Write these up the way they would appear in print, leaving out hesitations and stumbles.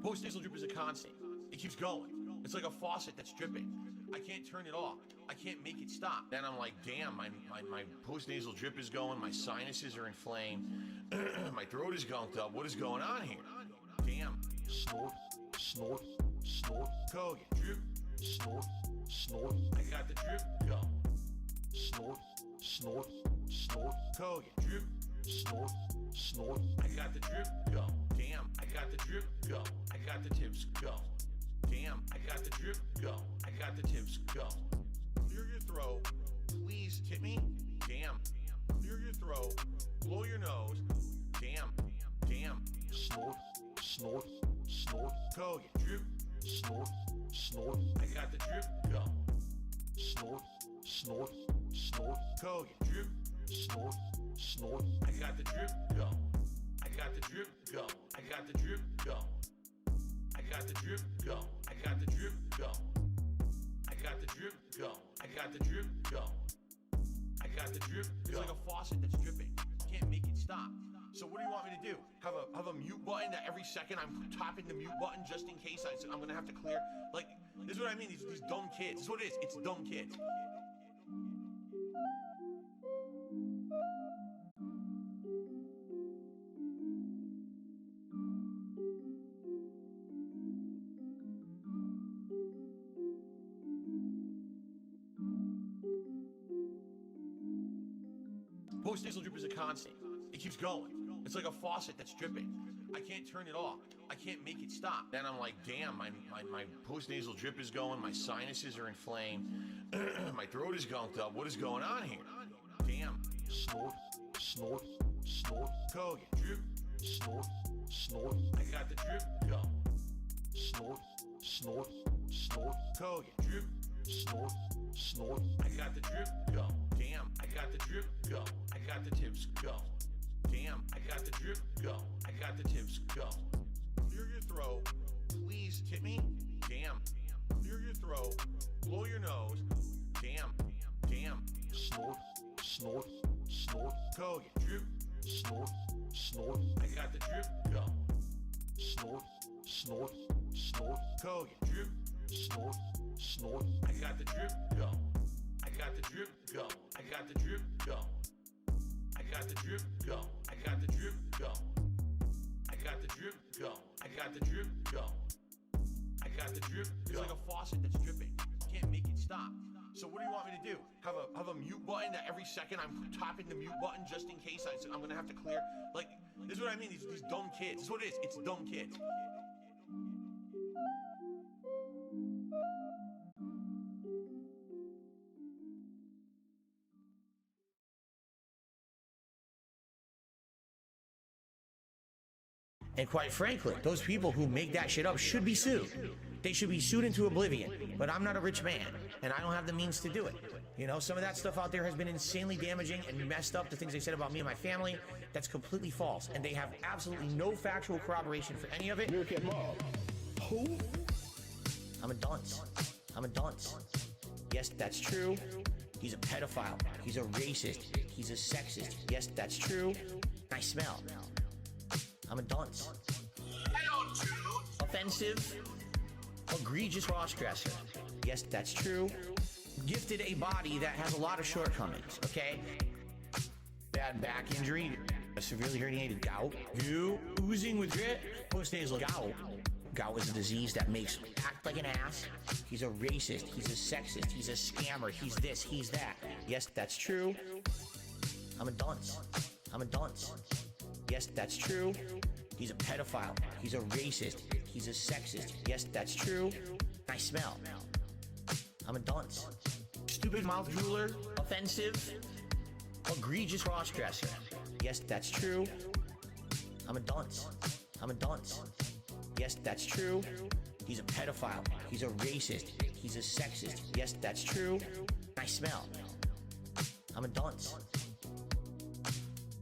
Post-nasal drip is a constant. It keeps going. It's like a faucet that's dripping. I can't turn it off. I can't make it stop. Then I'm like, damn, my post-nasal drip is going. My sinuses are inflamed. My throat is gunked up. What is going on here? Damn. Snort, snort, snort. Kogan. Drip, snort, snort. I got the drip going. Snort, snort, snort. Kogan. Drip, snort, snort. I got the drip going. Damn, I got the drip go. I got the tips go. Damn, I got the drip go. I got the tips go. Clear your throat. Please tip me. Damn. Clear your throat. Blow your nose. Damn. Damn. Snort. Snort. Snort. Kogan. Drip. Snort. Snort. I got the drip go. Snort. Snort. Snort. Kogan. Drip. Snort. Snort. I got the drip go. I got the drip go. I got the drip go. I got the drip go. I got the drip go. I got the drip go. I got the drip go. I got the drip go. It's like a faucet that's dripping. Can't make it stop. So what do you want me to do? Have a mute button that every second I'm tapping the mute button just in case I'm gonna have to clear? Like, this is what I mean, these dumb kids. This is what it is. It's dumb kids. Post-nasal drip is a constant. It keeps going. It's like a faucet that's dripping. I can't turn it off. I can't make it stop. Then I'm like, damn, my post-nasal drip is going. My sinuses are inflamed. My throat is gunked up. What is going on here? Damn. Snort, snort, snort. Kogan. Drip, snort, snort. I got the drip go. Snort, snort, snort. Kogan. Drip, snort, snort. I got the drip go. Damn, I got the drip go. I got the tips go. Damn, I got the drip go. I got the tips go. Clear your throat. Please tip me. Damn. Clear your throat. Blow your nose. Damn. Damn. Snort. Snort. Snort. Kogan. Drip. Snort. Snort. I got the drip go. Snort. Snort. Snort. Kogan. Drip. Snort. Snort. I got the drip go. I got the drip go. I got the drip go. I got the drip go. I got the drip go. I got the drip go. I got the drip go. I got the drip go. It's like a faucet that's dripping. Can't make it stop. So what do you want me to do? Have a mute button that every second I'm tapping the mute button just in case I'm gonna have to clear? Like, this is what I mean, these dumb kids. This is what it is. It's dumb kids. And quite frankly, those people who make that shit up should be sued. They should be sued into oblivion. But I'm not a rich man, and I don't have the means to do it. You know, some of that stuff out there has been insanely damaging and messed up, the things they said about me and my family. That's completely false, and they have absolutely no factual corroboration for any of it. Look at Mom. Who? I'm a dunce. I'm a dunce. Yes, that's true. He's a pedophile. He's a racist. He's a sexist. Yes, that's true. I smell. I'm a dunce. Offensive, egregious cross-dresser. Yes, that's true. Gifted a body that has a lot of shortcomings, okay? Bad back injury, a severely herniated gout. You oozing with grit, post-nasal gout. Gout is a disease that makes you act like an ass. He's a racist, he's a sexist, he's a scammer, he's this, he's that. Yes, that's true. I'm a dunce. I'm a dunce. Yes, that's true. He's a pedophile. He's a racist. He's a sexist. Yes, that's true. I smell. I'm a dunce. Stupid mouth drooler. Offensive. Egregious cross-dresser. Yes, that's true. I'm a dunce. I'm a dunce. Yes, that's true. He's a pedophile. He's a racist. He's a sexist. Yes, that's true. I smell. I'm a dunce.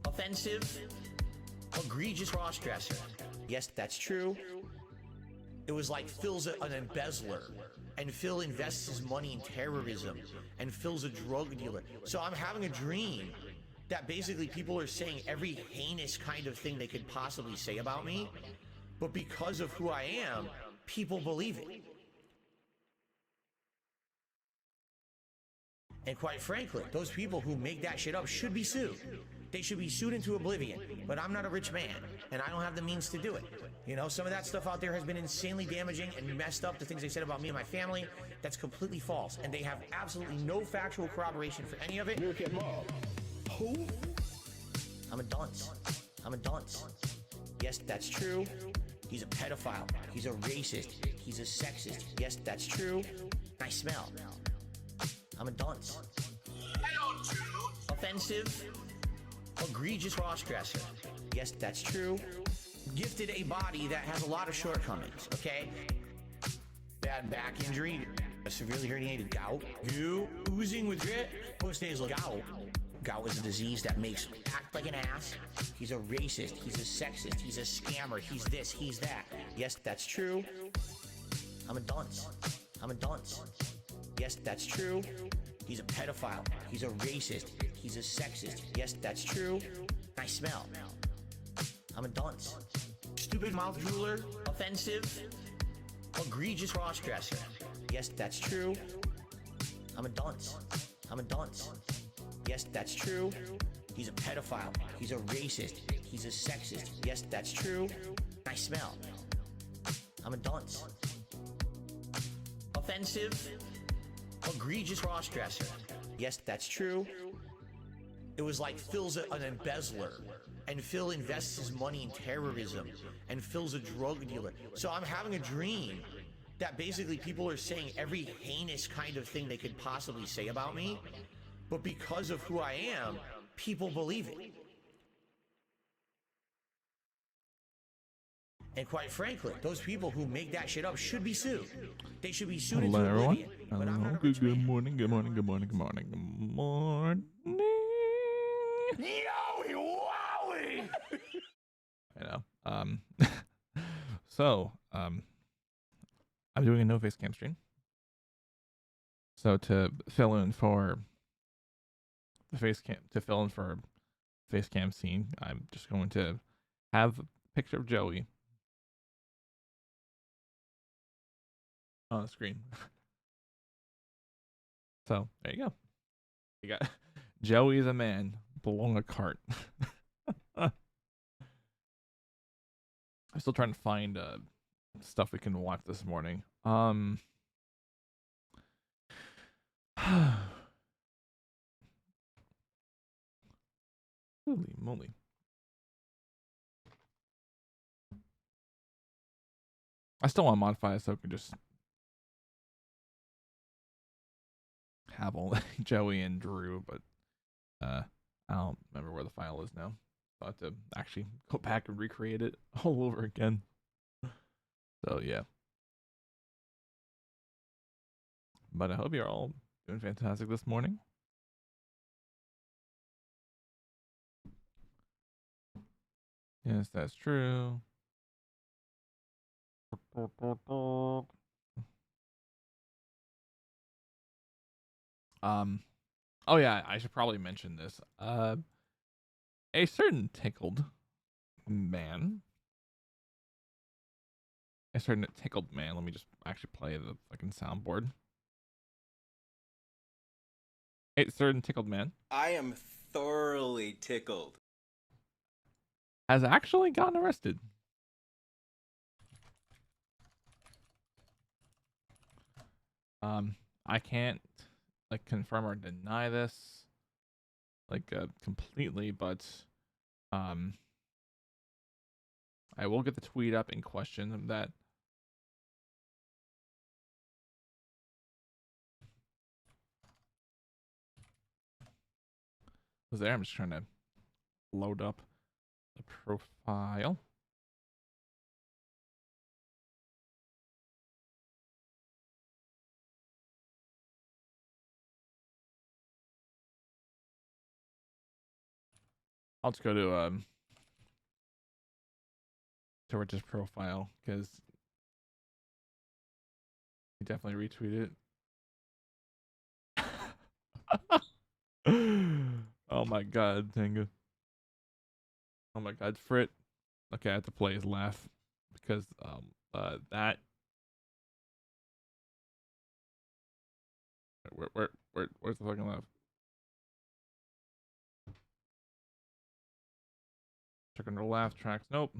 Offensive. Egregious cross-dresser. Yes, that's true. It was like Phil's an embezzler, and Phil invests his money in terrorism, and Phil's a drug dealer. So I'm having a dream that basically people are saying every heinous kind of thing they could possibly say about me, but because of who I am, people believe it. And quite frankly, those people who make that shit up should be sued. They should be sued into oblivion. But I'm not a rich man, and I don't have the means to do it. You know, some of that stuff out there has been insanely damaging and messed up, the things they said about me and my family. That's completely false, and they have absolutely no factual corroboration for any of it. Look at Bob. Who? I'm a dunce. I'm a dunce. Yes, that's true. He's a pedophile. He's a racist. He's a sexist. Yes, that's true. I smell. I'm a dunce. Offensive. Egregious crossdresser. Yes, that's true. Gifted a body that has a lot of shortcomings, okay? Bad back injury, a severely herniated gout, goo, oozing with grit, postnasal gout. Gout is a disease that makes you act like an ass. He's a racist, he's a sexist, he's a scammer, he's this, he's that. Yes, that's true. I'm a dunce. I'm a dunce. Yes, that's true. He's a pedophile. He's a racist. He's a sexist. Yes, that's true. I smell. I'm a dunce. Stupid mouth drooler. Offensive. Egregious crossdresser. Yes, that's true. I'm a dunce. I'm a dunce. Yes, that's true. He's a pedophile. He's a racist. He's a sexist. Yes, that's true. I smell. I'm a dunce. Offensive. Egregious crossdresser. Yes, that's true. It was like Phil's an embezzler, and Phil invests his money in terrorism, and Phil's a drug dealer. So I'm having a dream that basically people are saying every heinous kind of thing they could possibly say about me, but because of who I am, people believe it. And quite frankly, those people who make that shit up should be sued. They should be sued into oblivion. But I'm not a rich man. Good morning, good morning, good morning, good morning, good morning. Yowie wowie! I know. So, I'm doing a no face cam stream. So to fill in for the face cam scene, I'm just going to have a picture of Joey on the screen. So there you go. You got Joey is a man belong a cart. I'm still trying to find stuff we can watch this morning. Holy moly. I still want to modify it so I can just have all Joey and Drew, but I don't remember where the file is now. I'll have to actually go back and recreate it all over again. So yeah. But I hope you're all doing fantastic this morning. Yes, that's true. Oh yeah, I should probably mention this. A certain tickled man. Let me just actually play the fucking soundboard. A certain tickled man I am thoroughly tickled. has actually gotten arrested. I can't confirm or deny this completely, but I will get the tweet up in question of that. Was there? I'm just trying to load up the profile. I'll just go to Rich's profile because He definitely retweeted it. Oh my god, Tenga. Oh my god, Frit. Okay, I have to play his laugh because that where's the fucking laugh? Check under laugh tracks. Nope.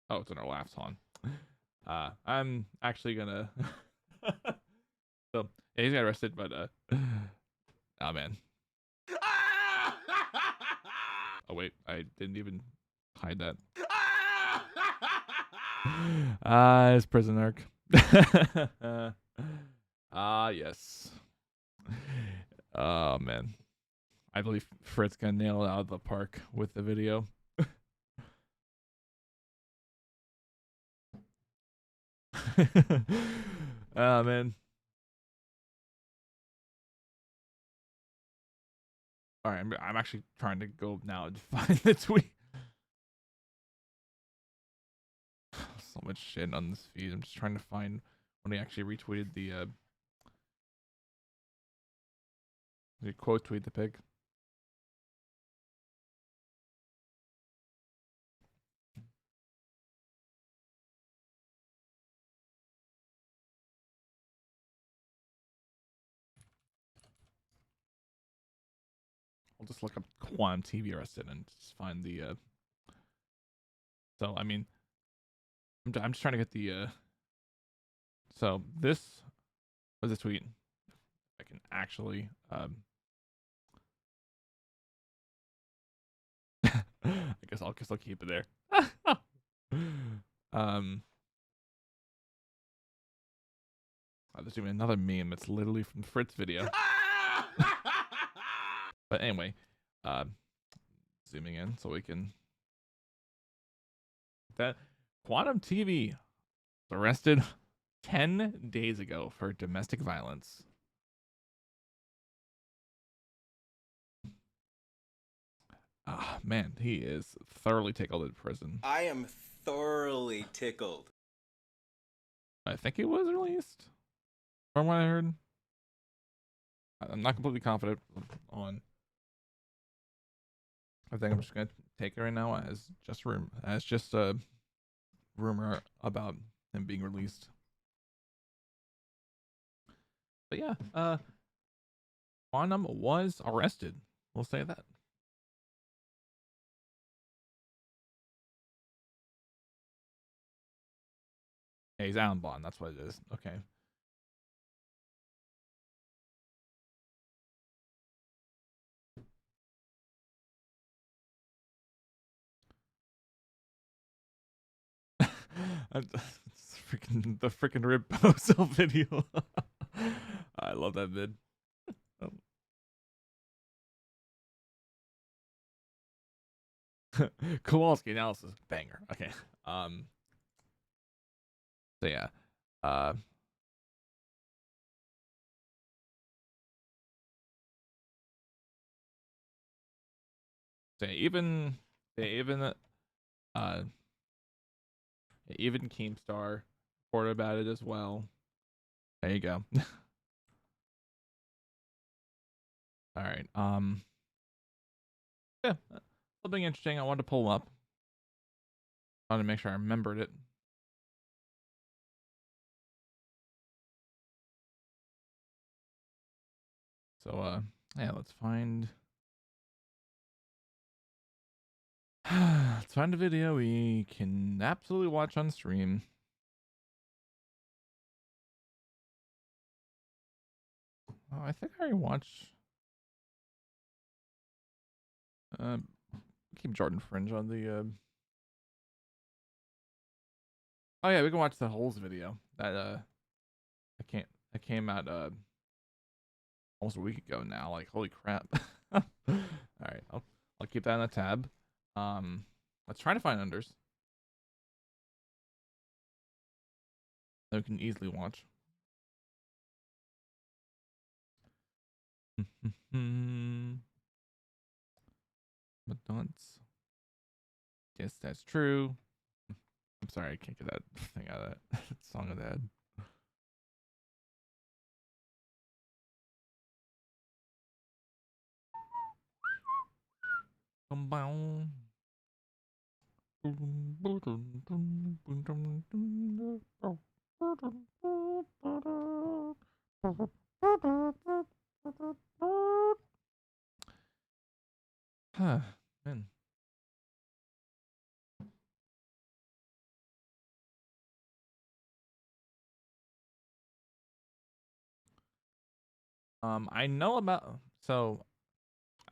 Oh, it's in our laugh song. I'm actually gonna so yeah, he's got arrested, but oh man. Oh wait, I didn't even hide that. His prison arc. Yes. Oh man. I believe Fritz gonna nail it out of the park with the video. Oh man. Alright, I'm actually trying to go now and find the tweet. So much shit on this feed. I'm just trying to find when he actually retweeted the quote tweet the pig. I'll just look up Quantum TV arrested and just find the so I mean I'm just trying to get the so this was a tweet. I can actually I guess I'll keep it there. There's even another meme. It's literally from Fritz video. But anyway, zooming in so we can that Quantum TV arrested 10 days ago for domestic violence. Ah, man, he is thoroughly tickled in prison. I am thoroughly tickled. I think he was released, from what I heard. I'm not completely confident on. I think I'm just gonna take it right now as just a rumor about him being released. But yeah, Quantum was arrested. We'll say that. Yeah, he's out on bond. That's what it is. Okay. The freaking Rip Bozo video. I love that vid. Kowalski analysis banger. Okay. So yeah. Even Keemstar reported about it as well. There you go. All right. Yeah, something interesting I wanted to pull up. I wanted to make sure I remembered it. So yeah, let's find let's find a video we can absolutely watch on stream. Oh, I think I already watched keep Jordan Fringe on the oh yeah, we can watch the Holes video. That came out almost a week ago now. Like holy crap. All right, I'll keep that in a tab. Let's try to find unders that we can easily watch. But don't. Yes, that's true. I'm sorry, I can't get that thing out of that song of that. Huh, man. I know about so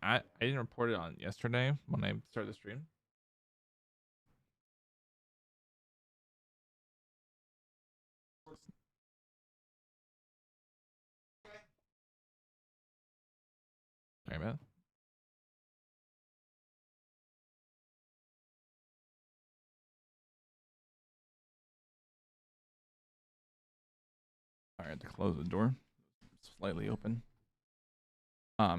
I didn't report it on yesterday when I started the stream. Sorry, man. I had to close the door. It's slightly open. I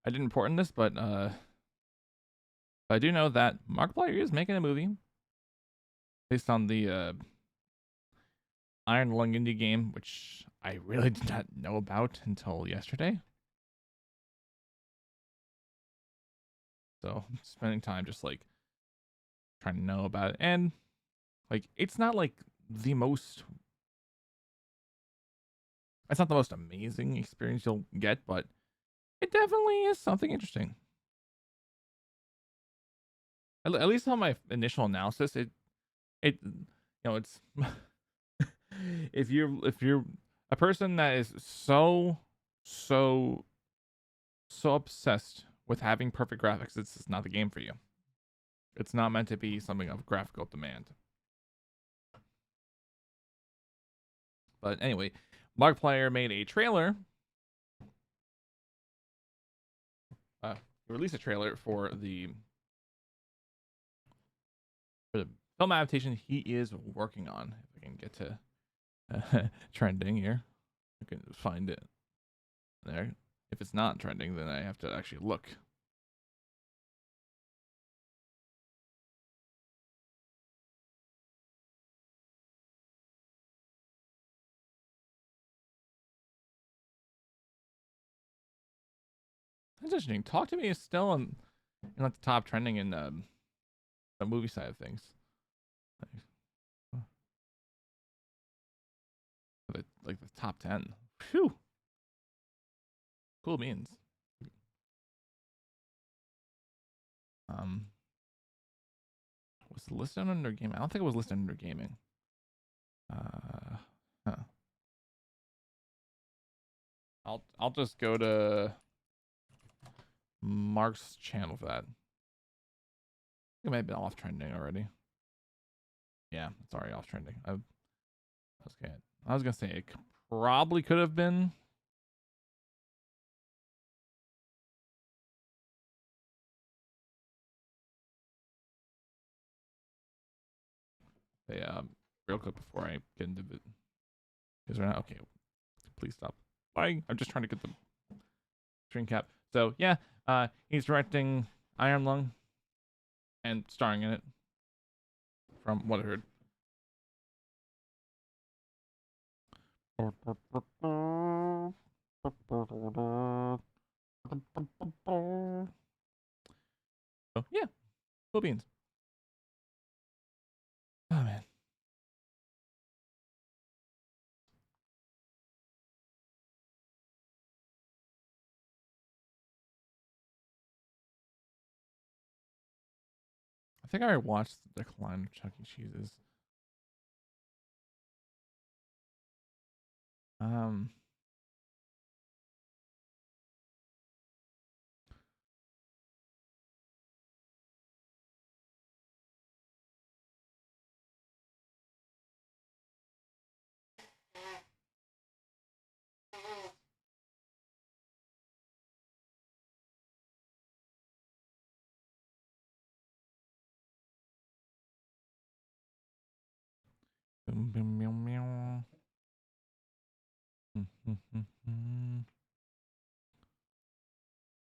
didn't report on this, but I do know that Markiplier is making a movie based on the Iron Lung indie game, which I really did not know about until yesterday. So I'm spending time just like trying to know about it, and like it's not like the most. It's not the most amazing experience you'll get, but it definitely is something interesting. At least on my initial analysis, it it's if you're a person that is so obsessed with having perfect graphics, it's just not the game for you. It's not meant to be something of graphical demand. But anyway, Markiplier made a trailer. He released a trailer for the film adaptation he is working on. If I can get to trending here, I can find it there. If it's not trending, then I have to actually look. That's interesting. Talk to Me is still in like the top trending in the movie side of things. Like the top 10. Phew. Cool beans. Was it listed under gaming? I don't think it was listed under gaming. Huh. I'll just go to Mark's channel for that. It might have been off trending already. Yeah, it's already off trending. I was gonna say it probably could have been. Yeah, real quick before I get into it. Is there not? Okay, please stop. Bye. I'm just trying to get the screen cap. So yeah, he's directing Iron Lung and starring in it. From what I heard. So yeah, cool beans. Oh man. I think I already watched The Decline of Chuck E. Cheese's.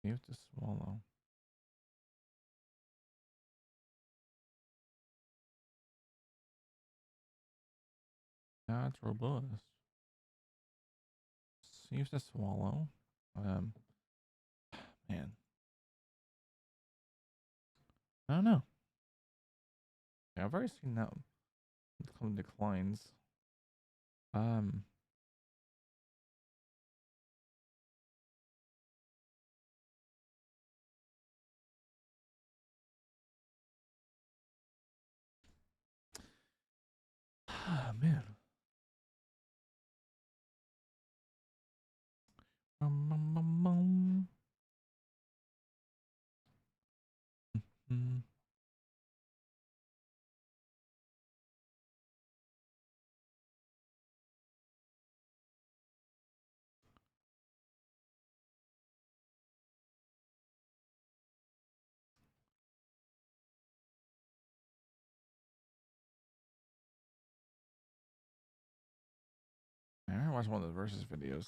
You have to swallow. That's robust. Seems to swallow. Man. I don't know. Yeah, I've already seen that come declines. Man. Mm. I never watched one of the versus videos.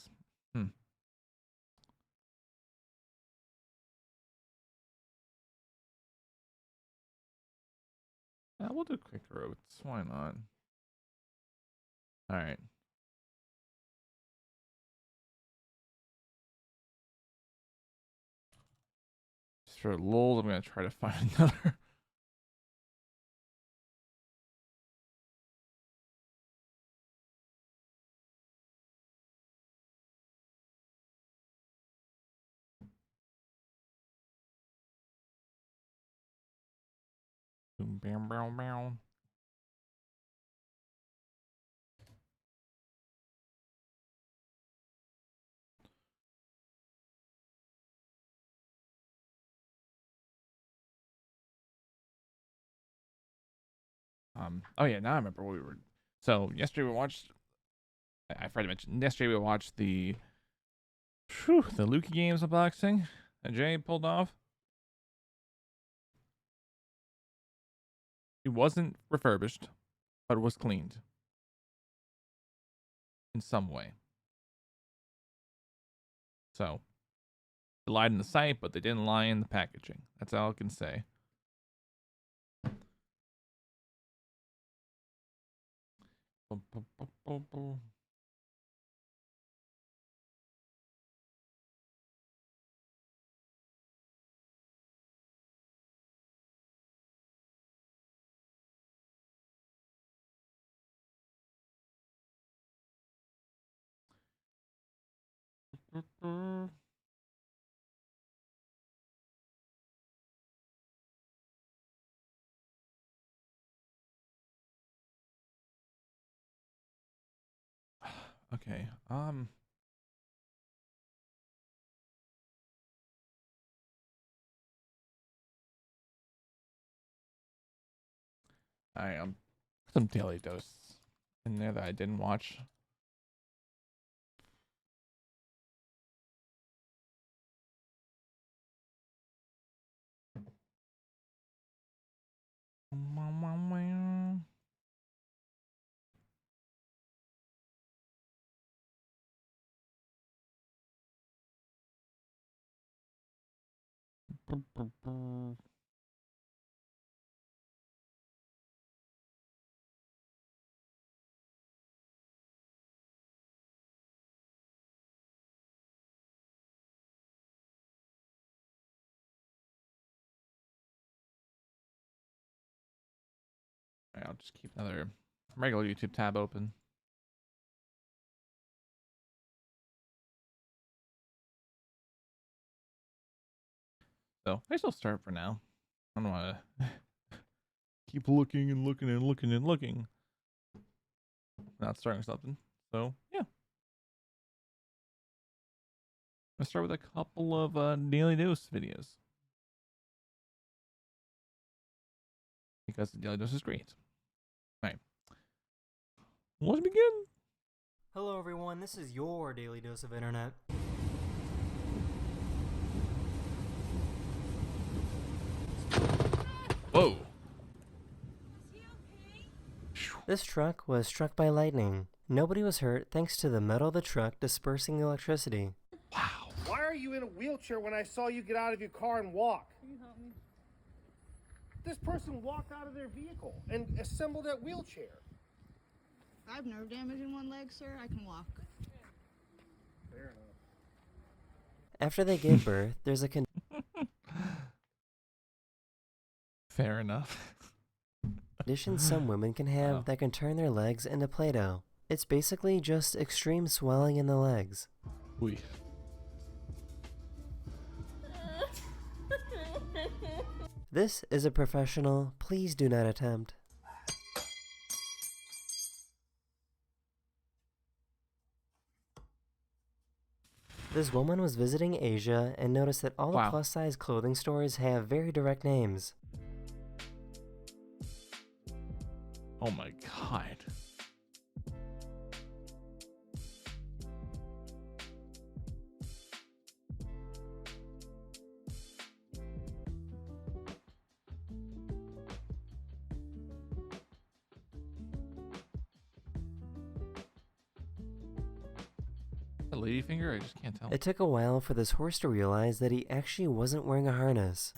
Yeah, we'll do quick roads. Why not? All right. Just for lulz, I'm gonna try to find another. Boom, bam, bow, bow. Oh yeah, now I remember what we were. So yesterday we watched. I forgot to mention. Yesterday we watched the Lukey Games unboxing that Jay pulled off. It wasn't refurbished, but it was cleaned in some way. So they lied in the site, but they didn't lie in the packaging. That's all I can say. Okay. I some Daily Dose in there that I didn't watch. Alright, I'll just keep another regular YouTube tab open. So I still start for now. I don't want to keep looking and looking and looking and looking. Not starting something. So yeah. Let's start with a couple of Daily Dose videos. Because the Daily Dose is great. Alright. Let's begin. Hello everyone, this is your Daily Dose of Internet. Whoa. This truck was struck by lightning. Nobody was hurt thanks to the metal of the truck dispersing the electricity. Wow. Why are you in a wheelchair when I saw you get out of your car and walk? Can you help me? This person walked out of their vehicle and assembled that wheelchair. I have nerve damage in one leg, sir. I can walk. After they give birth, there's a Fair enough. condition some women can have Wow. that can turn their legs into Play-Doh. It's basically just extreme swelling in the legs. Ooh. This is a professional. Please do not attempt. This woman was visiting Asia and noticed that all the Wow. plus-size clothing stores have very direct names. Oh my god. A lady finger? I just can't tell. It took a while for this horse to realize that he actually wasn't wearing a harness.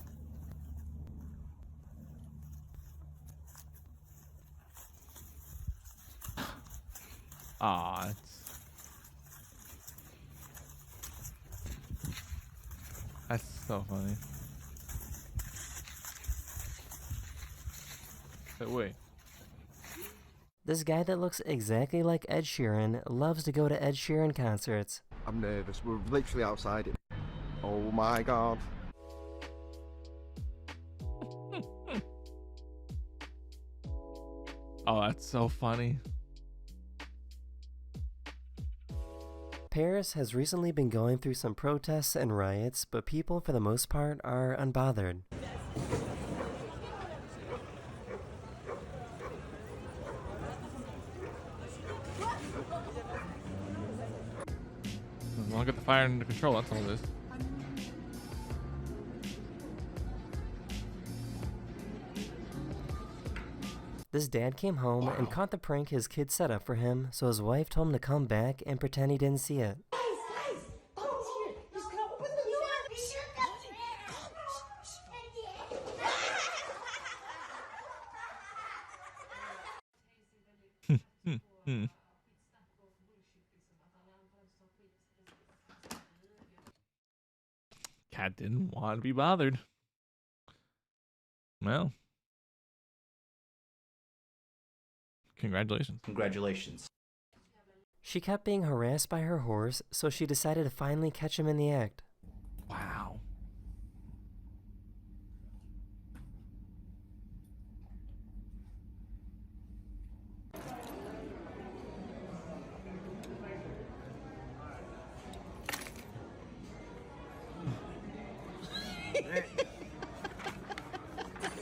Ah, that's so funny. But wait. This guy that looks exactly like Ed Sheeran loves to go to Ed Sheeran concerts. I'm nervous. We're literally outside it. Oh my god. Oh, that's so funny. Paris has recently been going through some protests and riots, but people for the most part are unbothered. As long as get the fire under control, that's all it is. This dad came home and caught the prank his kid set up for him, so his wife told him to come back and pretend he didn't see it. Cat didn't want to be bothered. Well, congratulations. Congratulations. She kept being harassed by her horse, so she decided to finally catch him in the act. Wow.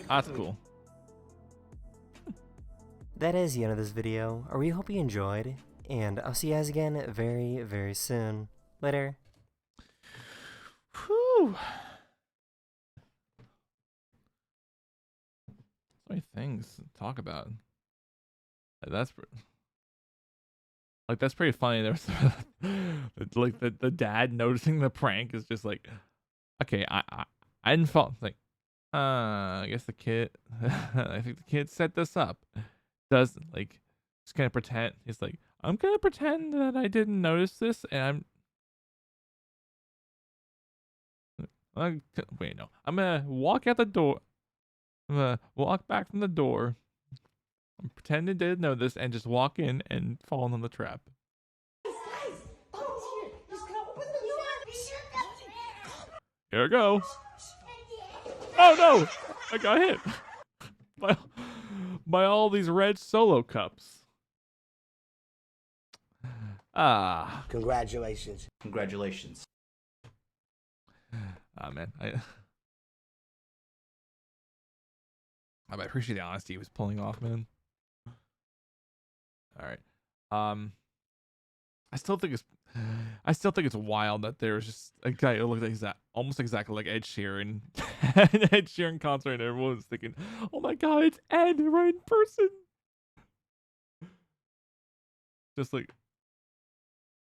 That's cool. That is the end of this video. We hope you enjoyed, and I'll see you guys again very, very soon. Later. Whew. So many things to talk about. That's like that's pretty funny. There's like the dad noticing the prank is just like, okay, I didn't fall. Like, I guess the kid. I think the kid set this up. Does like just gonna pretend. He's like, I'm gonna pretend that I didn't notice this, and wait, no. I'm gonna walk out the door. I'm gonna walk back from the door. I'm pretending I didn't know this and just walk in and fall into the trap. Here I go. Oh no! I got hit by all these red Solo cups. Ah. Congratulations. Congratulations. Ah, man. I appreciate the honesty he was pulling off, man. All right. I still think it's wild that there's just a guy who looks like almost exactly like Ed Sheeran, an Ed Sheeran concert, and everyone's thinking, "Oh my God, it's Ed right in person." Just like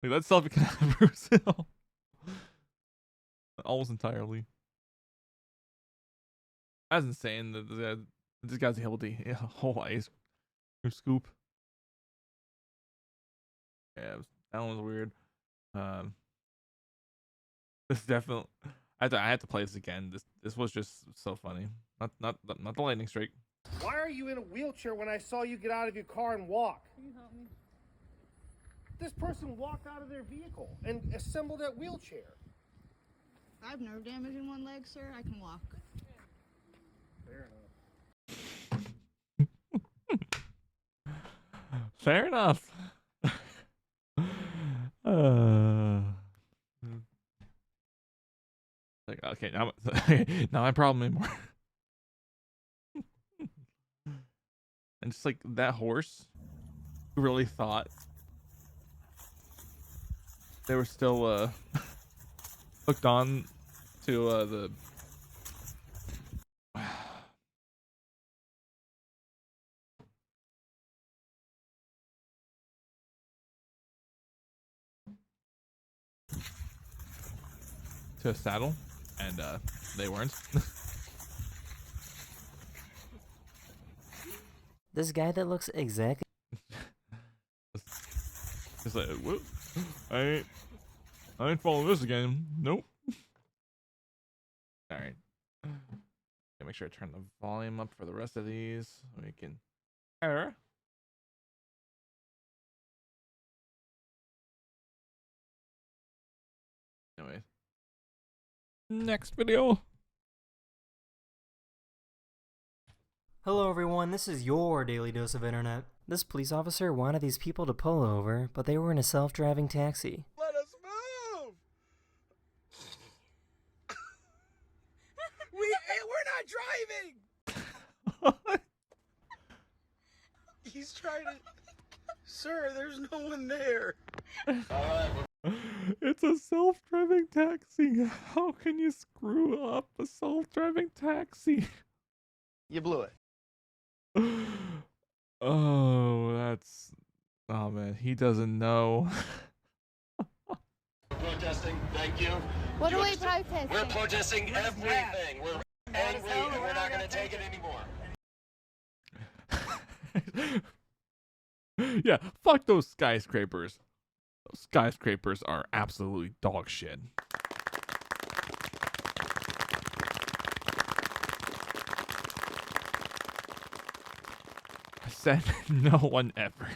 that selfie can have Bruce Hill almost entirely. That's insane. That this guy's able to whole ice scoop. Yeah, that one was weird. This definitely. I had to play this again. This was just so funny. Not the lightning streak. Why are you in a wheelchair when I saw you get out of your car and walk? Can you help me? This person walked out of their vehicle and assembled that wheelchair. I have nerve damage in one leg, sir. I can walk. Fair enough. Fair enough. Like, okay, now not my problem anymore. And just like that horse really thought they were still hooked on to the to a saddle, and they weren't. This guy that looks exactly It's like, whoop, I ain't following this again. Nope. All right. Make sure I turn the volume up for the rest of these so we can. Error. Anyway. Next video. Hello everyone, this is your daily dose of internet. This police officer wanted these people to pull over, but they were in a self-driving taxi. Let us move! We're not driving! He's trying to... Sir, there's no one there. It's a self-driving taxi. How can you screw up a self-driving taxi? You blew it. Oh, that's... Oh, man. He doesn't know. Protesting, thank you. What are we protesting? We're protesting everything. We're angry and we're not going to take it anymore. Yeah, fuck those skyscrapers. Those skyscrapers are absolutely dog shit. I said no one ever.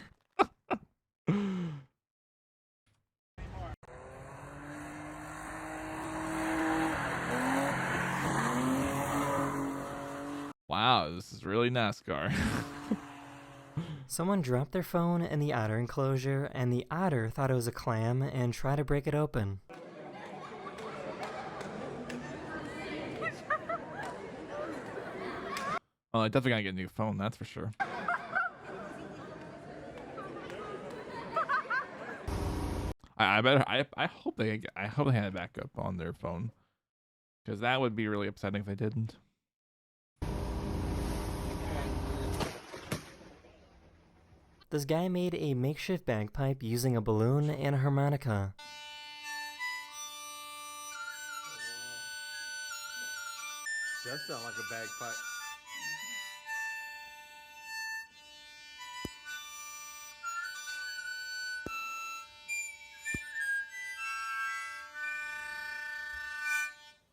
Wow, this is really NASCAR. Someone dropped their phone in the otter enclosure, and the otter thought it was a clam and tried to break it open. Oh, I definitely gotta get a new phone, that's for sure. I hope they had a backup on their phone, because that would be really upsetting if they didn't. This guy made a makeshift bagpipe using a balloon and a harmonica. Does sound like a bagpipe.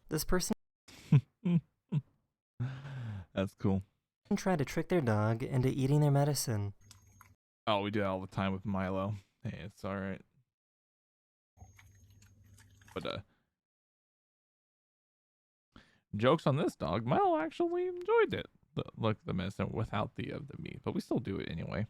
This person That's cool. tried to trick their dog into eating their medicine. Oh, we do that all the time with Milo. Hey, it's alright. But, jokes on this dog. Milo actually enjoyed it. The medicine without the meat. But we still do it anyway.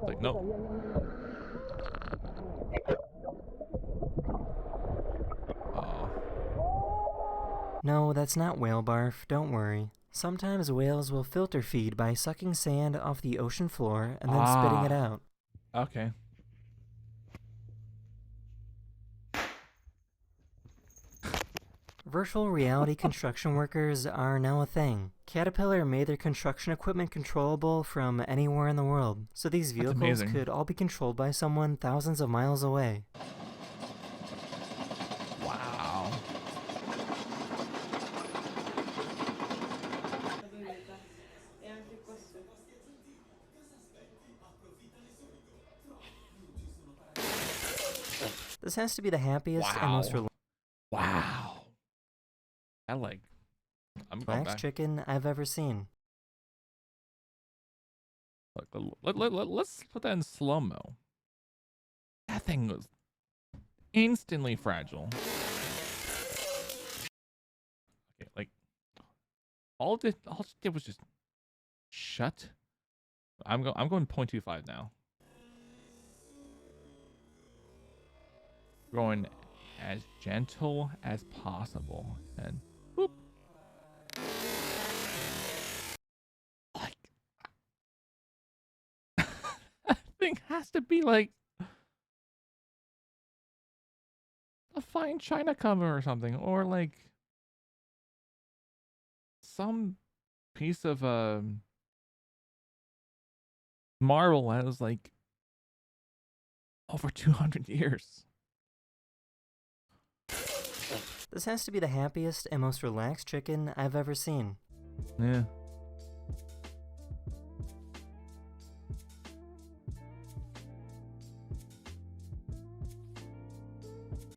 Like, no. No, that's not whale barf, don't worry. Sometimes whales will filter feed by sucking sand off the ocean floor and then spitting it out. Okay. Virtual reality construction workers are now a thing. Caterpillar made their construction equipment controllable from anywhere in the world, so these vehicles could all be controlled by someone thousands of miles away. Wow. This has to be the happiest and most Wow. I like. I'm going relaxed back. chicken I've ever seen. Look, let's put that in slow-mo. That thing was instantly fragile. Okay, like all it did was just shut. I'm going 0.25 now. Going as gentle as possible and whoop. Like that thing has to be like a fine china cover or something, or like some piece of marble that was like over 200 years. This has to be the happiest and most relaxed chicken I've ever seen. Yeah.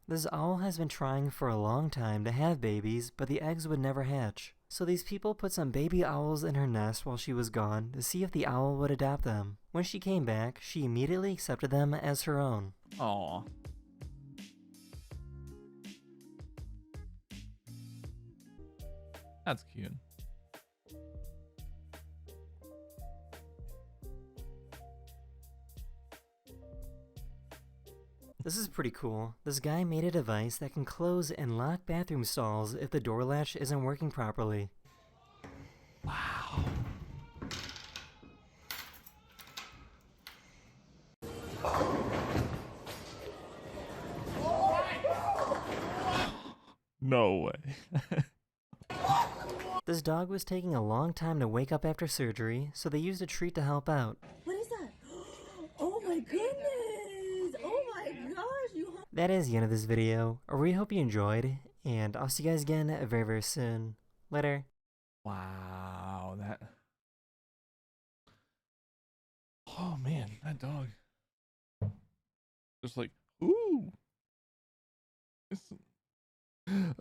This owl has been trying for a long time to have babies, but the eggs would never hatch. So these people put some baby owls in her nest while she was gone to see if the owl would adopt them. When she came back, she immediately accepted them as her own. Aw. That's cute. This is pretty cool. This guy made a device that can close and lock bathroom stalls if the door latch isn't working properly. Wow. No way. This dog was taking a long time to wake up after surgery, so they used a treat to help out. What is that? Oh my goodness! Oh my gosh! That is the end of this video. I really hope you enjoyed, and I'll see you guys again very, very soon. Later. Wow, that. Oh man, that dog. Just like, ooh.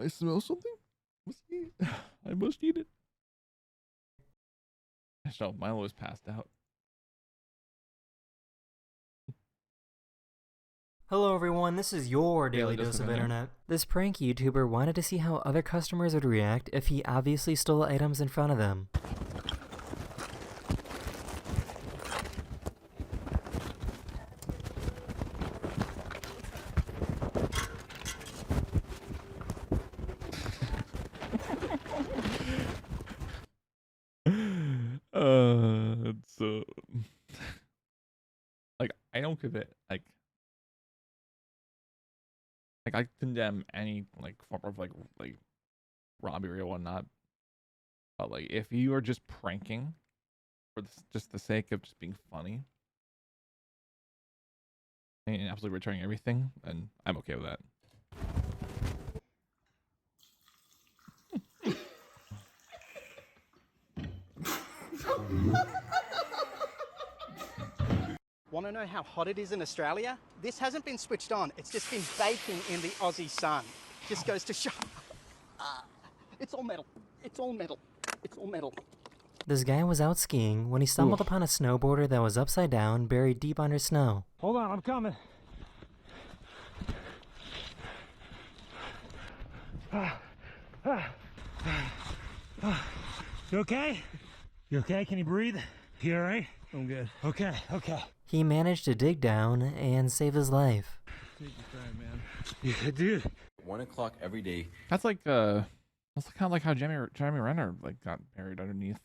I smell something. I must eat it. So Milo was passed out. Hello everyone, this is your Daily Dose of Internet. This prank YouTuber wanted to see how other customers would react if he obviously stole items in front of them. So like I don't give it like I condemn any like form of like robbery or whatnot, but like if you are just pranking for just the sake of just being funny and absolutely returning everything, then I'm okay with that. Want to know how hot it is in Australia? This hasn't been switched on. It's just been baking in the Aussie sun. Just goes to show. It's all metal. It's all metal. It's all metal. This guy was out skiing when he stumbled upon a snowboarder that was upside down, buried deep under snow. Hold on, I'm coming. You okay? You okay? Can you breathe? You all right? I'm good. Okay, okay. He managed to dig down and save his life. Take your time, man. Yeah, dude. 1 o'clock every day. That's like that's kind of like how Jeremy Renner like got buried underneath.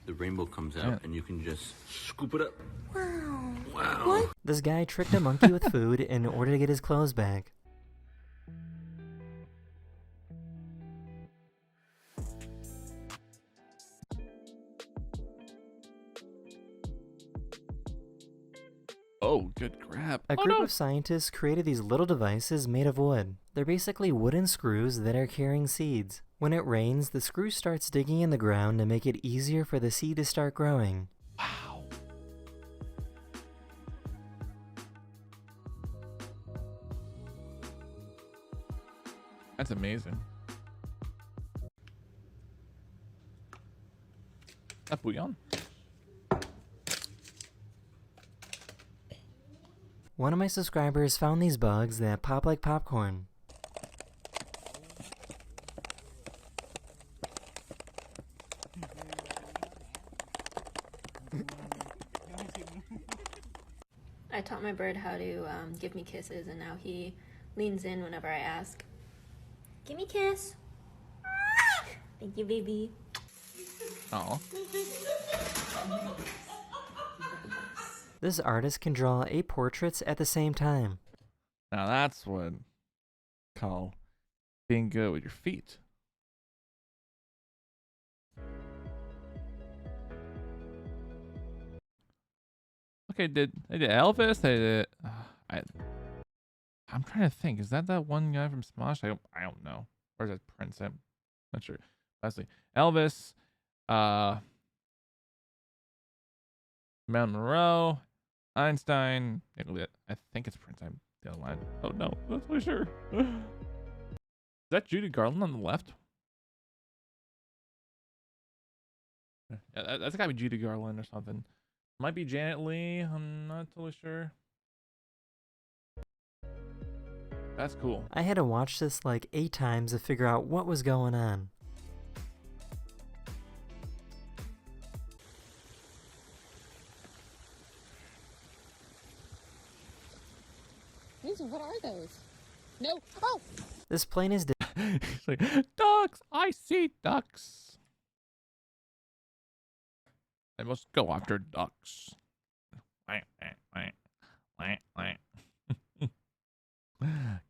The rainbow comes out and you can just scoop it up. Wow. Wow. What? This guy tricked a monkey with food in order to get his clothes back. Oh, good crap. A group of scientists created these little devices made of wood. They're basically wooden screws that are carrying seeds. When it rains, the screw starts digging in the ground to make it easier for the seed to start growing. Wow. That's amazing. That bouillon. One of my subscribers found these bugs that pop like popcorn. I taught my bird how to give me kisses, and now he leans in whenever I ask. Give me a kiss. Thank you, baby. Oh. This artist can draw 8 portraits at the same time. Now that's what I call being good with your feet. Okay, they did Elvis? They did. I'm trying to think. Is that one guy from Smosh? I don't know. Or is that Prince? I'm not sure. Lastly, Elvis, Marilyn Monroe, Einstein. I think it's Prince. I'm the other line. Oh no, that's for sure. Is that Judy Garland on the left? Yeah, that's gotta be Judy Garland or something. Might be Janet Leigh. I'm not totally sure. That's cool. I had to watch this like 8 times to figure out what was going on. What are those? No. Oh! This plane is He's like, ducks! I see ducks! I must go after ducks.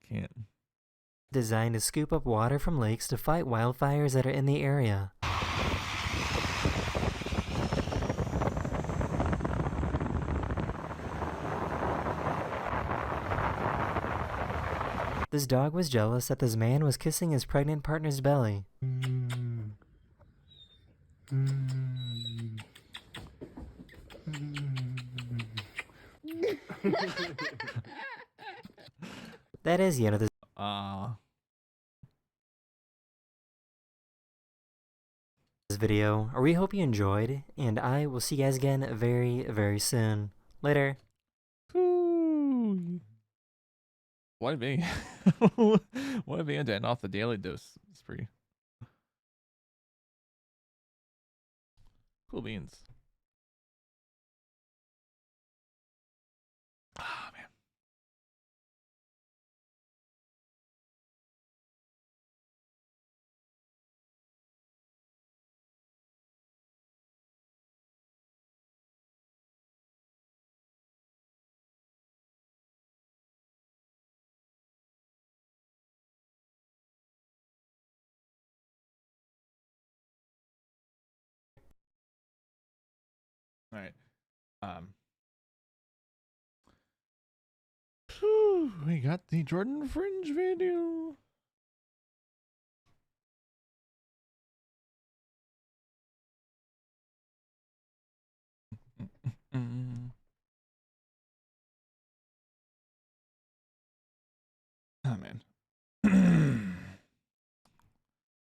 Can't. designed to scoop up water from lakes to fight wildfires that are in the area. This dog was jealous that this man was kissing his pregnant partner's belly. That is the end of this video. We hope you enjoyed, and I will see you guys again very, very soon. Later. Ooh. What me? What a band to end off the daily dose. It's pretty cool beans. Ah, man. All right. We got the Jordan Fringe video. Oh man.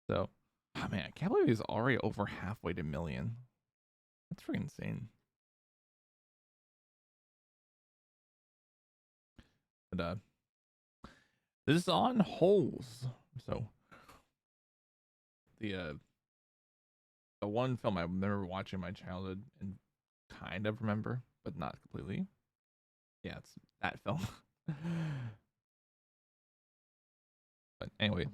So, oh man, I can't believe he's already over halfway to million. That's freaking insane. But this is on holes. So the one film I remember watching in my childhood and kind of remember, but not completely. Yeah, it's that film. But anyway,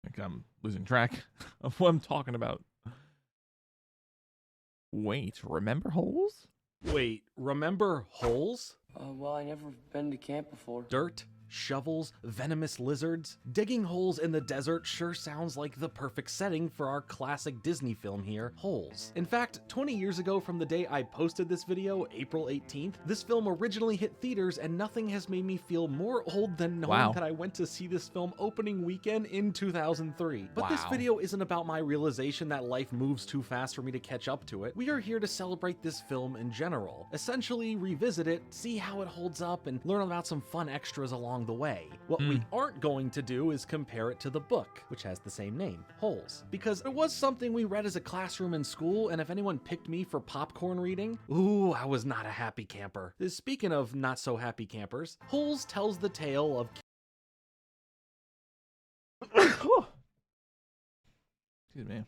like I'm losing track of what I'm talking about. Wait, remember holes? Wait, remember holes? Well, I never been to camp before. Dirt, shovels, venomous lizards. Digging holes in the desert sure sounds like the perfect setting for our classic Disney film here, Holes. In fact, 20 years ago from the day I posted this video, April 18th, this film originally hit theaters, and nothing has made me feel more old than knowing that I went to see this film opening weekend in 2003. But this video isn't about my realization that life moves too fast for me to catch up to it. We are here to celebrate this film in general. Essentially revisit it, see how it holds up, and learn about some fun extras along along the way. What we aren't going to do is compare it to the book, which has the same name, Holes, because it was something we read as a classroom in school, and if anyone picked me for popcorn reading, ooh, I was not a happy camper. Speaking of not so happy campers, Holes tells the tale of excuse me.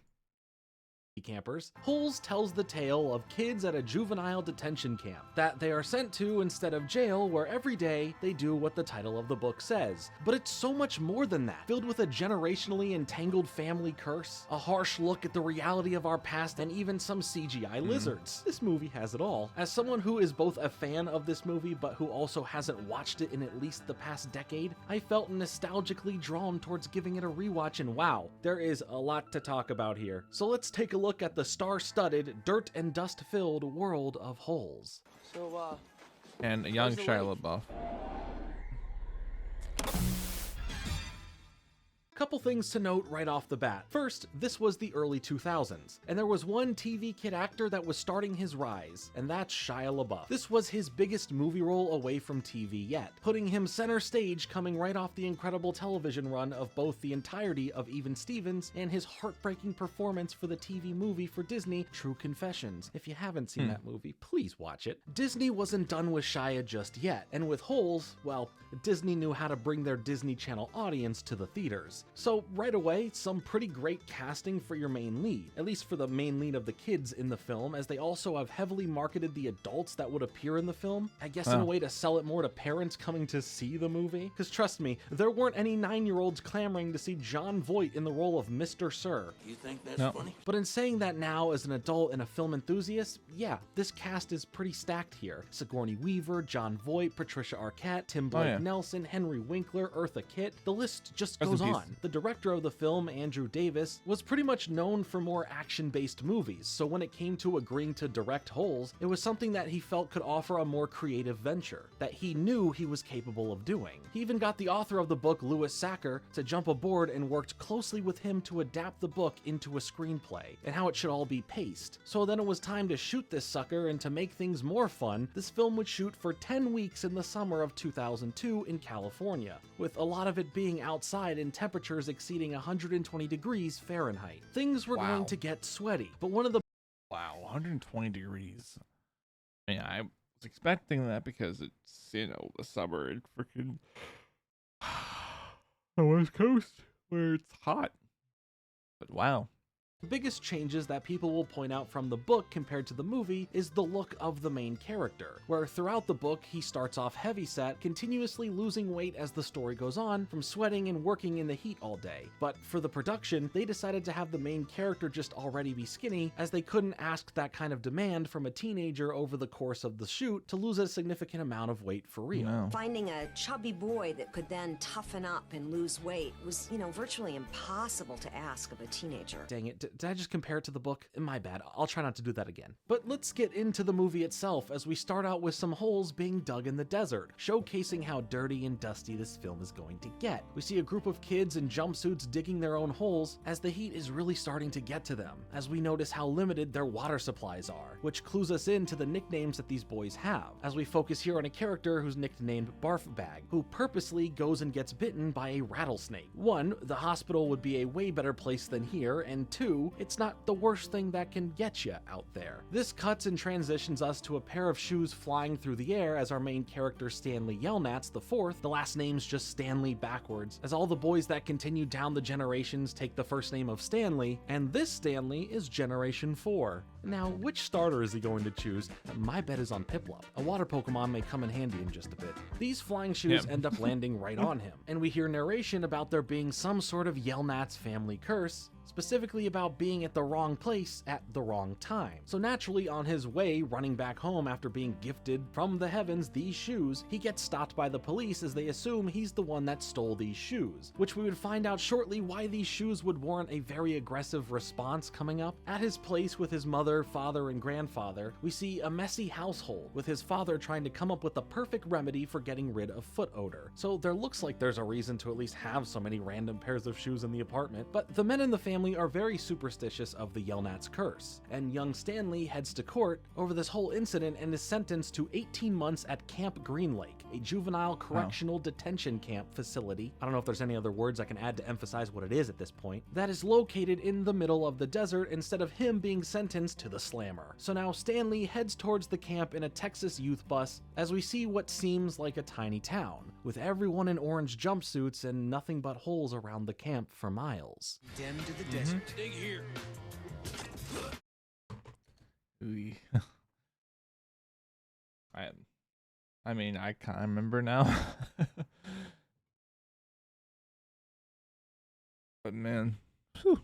Campers, Holes tells the tale of kids at a juvenile detention camp that they are sent to instead of jail, where every day they do what the title of the book says. But it's so much more than that, filled with a generationally entangled family curse, a harsh look at the reality of our past, and even some CGI lizards. This movie has it all. As someone who is both a fan of this movie but who also hasn't watched it in at least the past decade, I felt nostalgically drawn towards giving it a rewatch, and wow, there is a lot to talk about here. So let's take a look at the star-studded, dirt and dust-filled world of Holes. So, And a young Shia LaBeouf. Couple things to note right off the bat. First, this was the early 2000s, and there was one TV kid actor that was starting his rise, and that's Shia LaBeouf. This was his biggest movie role away from TV yet, putting him center stage coming right off the incredible television run of both the entirety of Even Stevens and his heartbreaking performance for the TV movie for Disney, True Confessions. If you haven't seen that movie, please watch it. Disney wasn't done with Shia just yet, and with Holes, well, Disney knew how to bring their Disney Channel audience to the theaters. So right away, some pretty great casting for your main lead, at least for the main lead of the kids in the film, as they also have heavily marketed the adults that would appear in the film, I guess in a way to sell it more to parents coming to see the movie. Because trust me, there weren't any 9-year-olds clamoring to see John Voight in the role of Mr. Sir. You think that's funny? But in saying that now as an adult and a film enthusiast, yeah, this cast is pretty stacked here. Sigourney Weaver, John Voight, Patricia Arquette, Tim Blake Nelson, Henry Winkler, Eartha Kitt, the list just goes on. The director of the film, Andrew Davis, was pretty much known for more action-based movies, so when it came to agreeing to direct Holes, it was something that he felt could offer a more creative venture, that he knew he was capable of doing. He even got the author of the book, Louis Sacker, to jump aboard and worked closely with him to adapt the book into a screenplay, and how it should all be paced. So then it was time to shoot this sucker, and to make things more fun, this film would shoot for 10 weeks in the summer of 2002 in California, with a lot of it being outside in temperatures exceeding 120 degrees Fahrenheit. Things were going to get sweaty, but one of the 120 degrees. I mean, I was expecting that because it's, you know, the summer in freaking the West Coast where it's hot. But wow. The biggest changes that people will point out from the book compared to the movie is the look of the main character, where throughout the book he starts off heavyset, continuously losing weight as the story goes on from sweating and working in the heat all day. But for the production, they decided to have the main character just already be skinny, as they couldn't ask that kind of demand from a teenager over the course of the shoot to lose a significant amount of weight for real. No. Finding a chubby boy that could then toughen up and lose weight was, virtually impossible to ask of a teenager. Dang it. Did I just compare it to the book? My bad. I'll try not to do that again. But let's get into the movie itself, as we start out with some holes being dug in the desert, showcasing how dirty and dusty this film is going to get. We see a group of kids in jumpsuits digging their own holes, as the heat is really starting to get to them, as we notice how limited their water supplies are, which clues us into the nicknames that these boys have, as we focus here on a character who's nicknamed Barf Bag, who purposely goes and gets bitten by a rattlesnake. 1, the hospital would be a way better place than here, and 2, it's not the worst thing that can get you out there. This cuts and transitions us to a pair of shoes flying through the air as our main character Stanley Yelnats IV, the last name's just Stanley backwards, as all the boys that continue down the generations take the first name of Stanley, and this Stanley is Generation 4. Now, which starter is he going to choose? My bet is on Piplup. A water Pokemon may come in handy in just a bit. These flying shoes end up landing right on him, and we hear narration about there being some sort of Yelnats family curse, specifically about being at the wrong place at the wrong time. So naturally, on his way running back home after being gifted from the heavens these shoes, he gets stopped by the police as they assume he's the one that stole these shoes, which we would find out shortly why these shoes would warrant a very aggressive response coming up. At his place with his mother, father, and grandfather, we see a messy household, with his father trying to come up with the perfect remedy for getting rid of foot odor. So there looks like there's a reason to at least have so many random pairs of shoes in the apartment, but the men in the family family are very superstitious of the Yelnats curse, and young Stanley heads to court over this whole incident and is sentenced to 18 months at Camp Green Lake, a juvenile correctional detention camp facility. I don't know if there's any other words I can add to emphasize what it is at this point. That is located in the middle of the desert instead of him being sentenced to the Slammer. So now Stanley heads towards the camp in a Texas youth bus as we see what seems like a tiny town, with everyone in orange jumpsuits and nothing but holes around the camp for miles. Condemned to the desert. Dig here. Ooh. I mean, I can't remember now. But man, whew.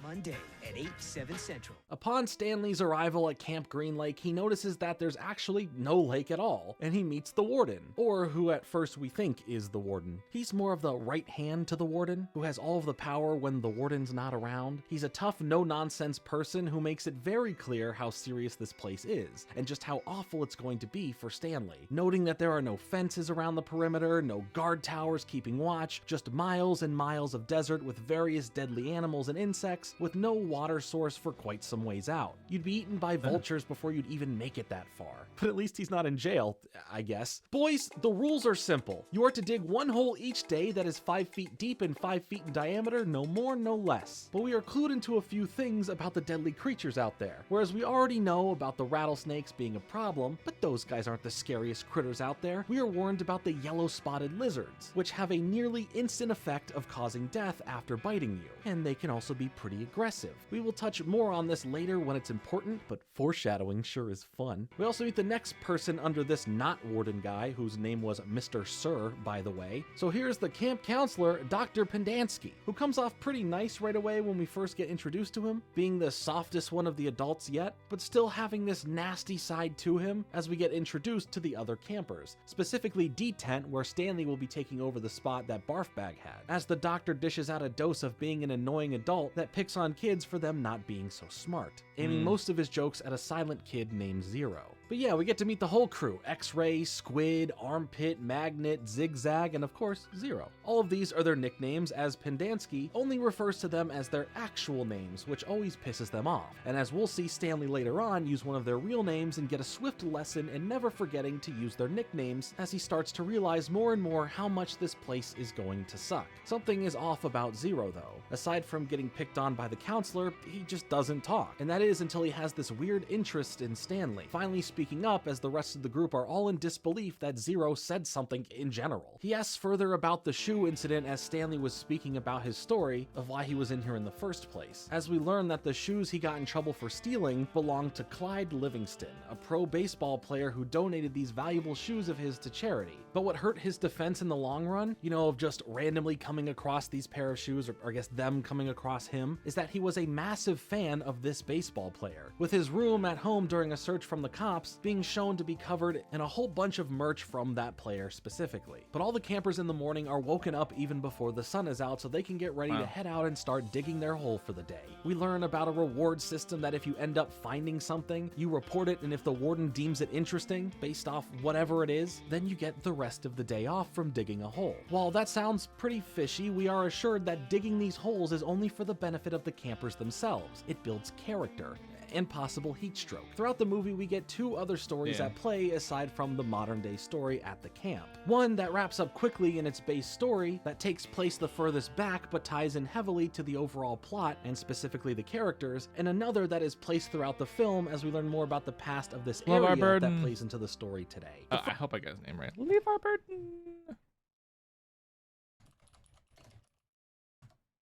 Monday at 8, 7 Central. Upon Stanley's arrival at Camp Green Lake, he notices that there's actually no lake at all, and he meets the warden, or who at first we think is the warden. He's more of the right hand to the warden, who has all of the power when the warden's not around. He's a tough, no-nonsense person who makes it very clear how serious this place is, and just how awful it's going to be for Stanley, noting that there are no fences around the perimeter, no guard towers keeping watch, just miles and miles of desert with various deadly animals and insects, with no water source for quite some ways out. You'd be eaten by vultures before you'd even make it that far. But at least he's not in jail, I guess. Boys, the rules are simple. You are to dig one hole each day that is 5 feet deep and 5 feet in diameter, no more, no less. But we are clued into a few things about the deadly creatures out there. Whereas we already know about the rattlesnakes being a problem, but those guys aren't the scariest critters out there. We are warned about the yellow-spotted lizards, which have a nearly instant effect of causing death after biting you. And they can also be pretty aggressive. We will touch more on this later when it's important, but foreshadowing sure is fun. We also meet the next person under this not warden guy, whose name was Mr. Sir, by the way. So here's the camp counselor, Dr. Pendansky, who comes off pretty nice right away when we first get introduced to him, being the softest one of the adults yet, but still having this nasty side to him as we get introduced to the other campers, specifically D-Tent, where Stanley will be taking over the spot that Barfbag had, as the doctor dishes out a dose of being an annoying adult that picks on kids for them not being so smart, aiming most of his jokes at a silent kid named Zero. But yeah, we get to meet the whole crew: X-Ray, Squid, Armpit, Magnet, Zigzag, and of course, Zero. All of these are their nicknames, as Pendansky only refers to them as their actual names, which always pisses them off. And as we'll see Stanley later on use one of their real names and get a swift lesson in never forgetting to use their nicknames as he starts to realize more and more how much this place is going to suck. Something is off about Zero though. Aside from getting picked on by the counselor, he just doesn't talk. And that is until he has this weird interest in Stanley, finally speaking up as the rest of the group are all in disbelief that Zero said something in general. He asks further about the shoe incident as Stanley was speaking about his story of why he was in here in the first place, as we learn that the shoes he got in trouble for stealing belonged to Clyde Livingston, a pro baseball player who donated these valuable shoes of his to charity. But what hurt his defense in the long run, you know, of just randomly coming across these pair of shoes, or I guess them coming across him, is that he was a massive fan of this baseball player, with his room at home during a search from the cops being shown to be covered in a whole bunch of merch from that player specifically. But all the campers in the morning are woken up even before the sun is out so they can get ready to head out and start digging their hole for the day. We learn about a reward system that if you end up finding something, you report it, and if the warden deems it interesting, based off whatever it is, then you get the rest of the day off from digging a hole. While that sounds pretty fishy, we are assured that digging these holes is only for the benefit of the campers themselves. It builds character and possible heat stroke. Throughout the movie, we get two other stories at play aside from the modern day story at the camp. One that wraps up quickly in its base story that takes place the furthest back but ties in heavily to the overall plot and specifically the characters, and another that is placed throughout the film as we learn more about the past of this area that plays into the story today. I hope I got his name right. LeVar Burton.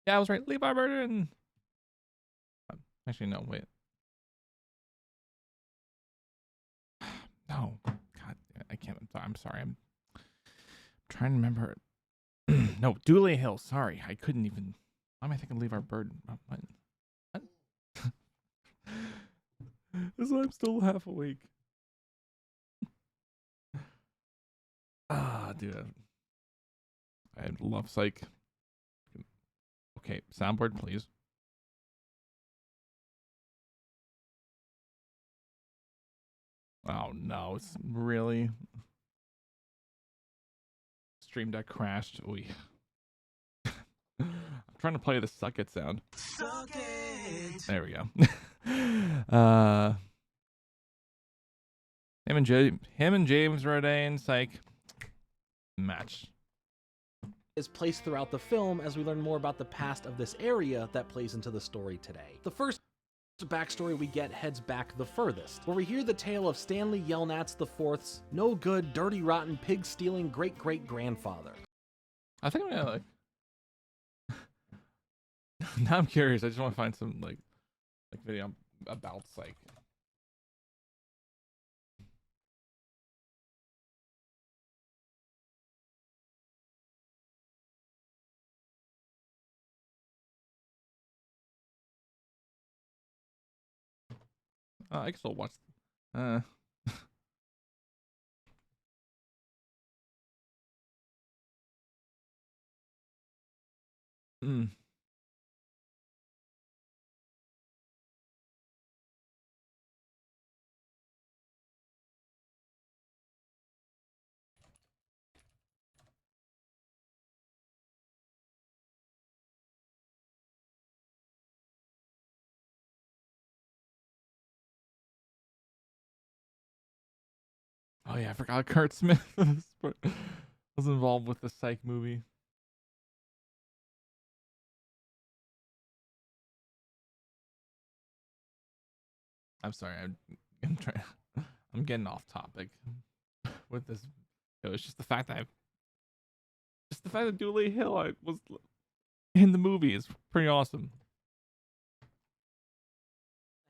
Yeah, I was right. LeVar Burton. Actually, no, wait. No, God, I can't. I'm sorry. I'm trying to remember. No, Dooley Hill. Sorry, I couldn't even. Why am I thinking LeVar Burton? What? Because I'm still half awake. Dude, I love Psych. Okay, soundboard, please. Oh no, it's really Stream Deck crashed. Oy. I'm trying to play the suck it sound. Suck it. There we go. Him and James Rodain, psych. Match. Is placed throughout the film as we learn more about the past of this area that plays into the story today. The first backstory we get heads back the furthest, where we hear the tale of Stanley Yelnats IV's no good, dirty, rotten, pig-stealing great-great-grandfather. I think I'm gonna like. Now I'm curious. I just want to find some like video about psych. I can still watch. Oh yeah, I forgot Kurt Smith was involved with the Psych movie. I'm sorry, I'm trying. I'm getting off topic with this. It's just the fact that Dooley Hill was in the movie is pretty awesome.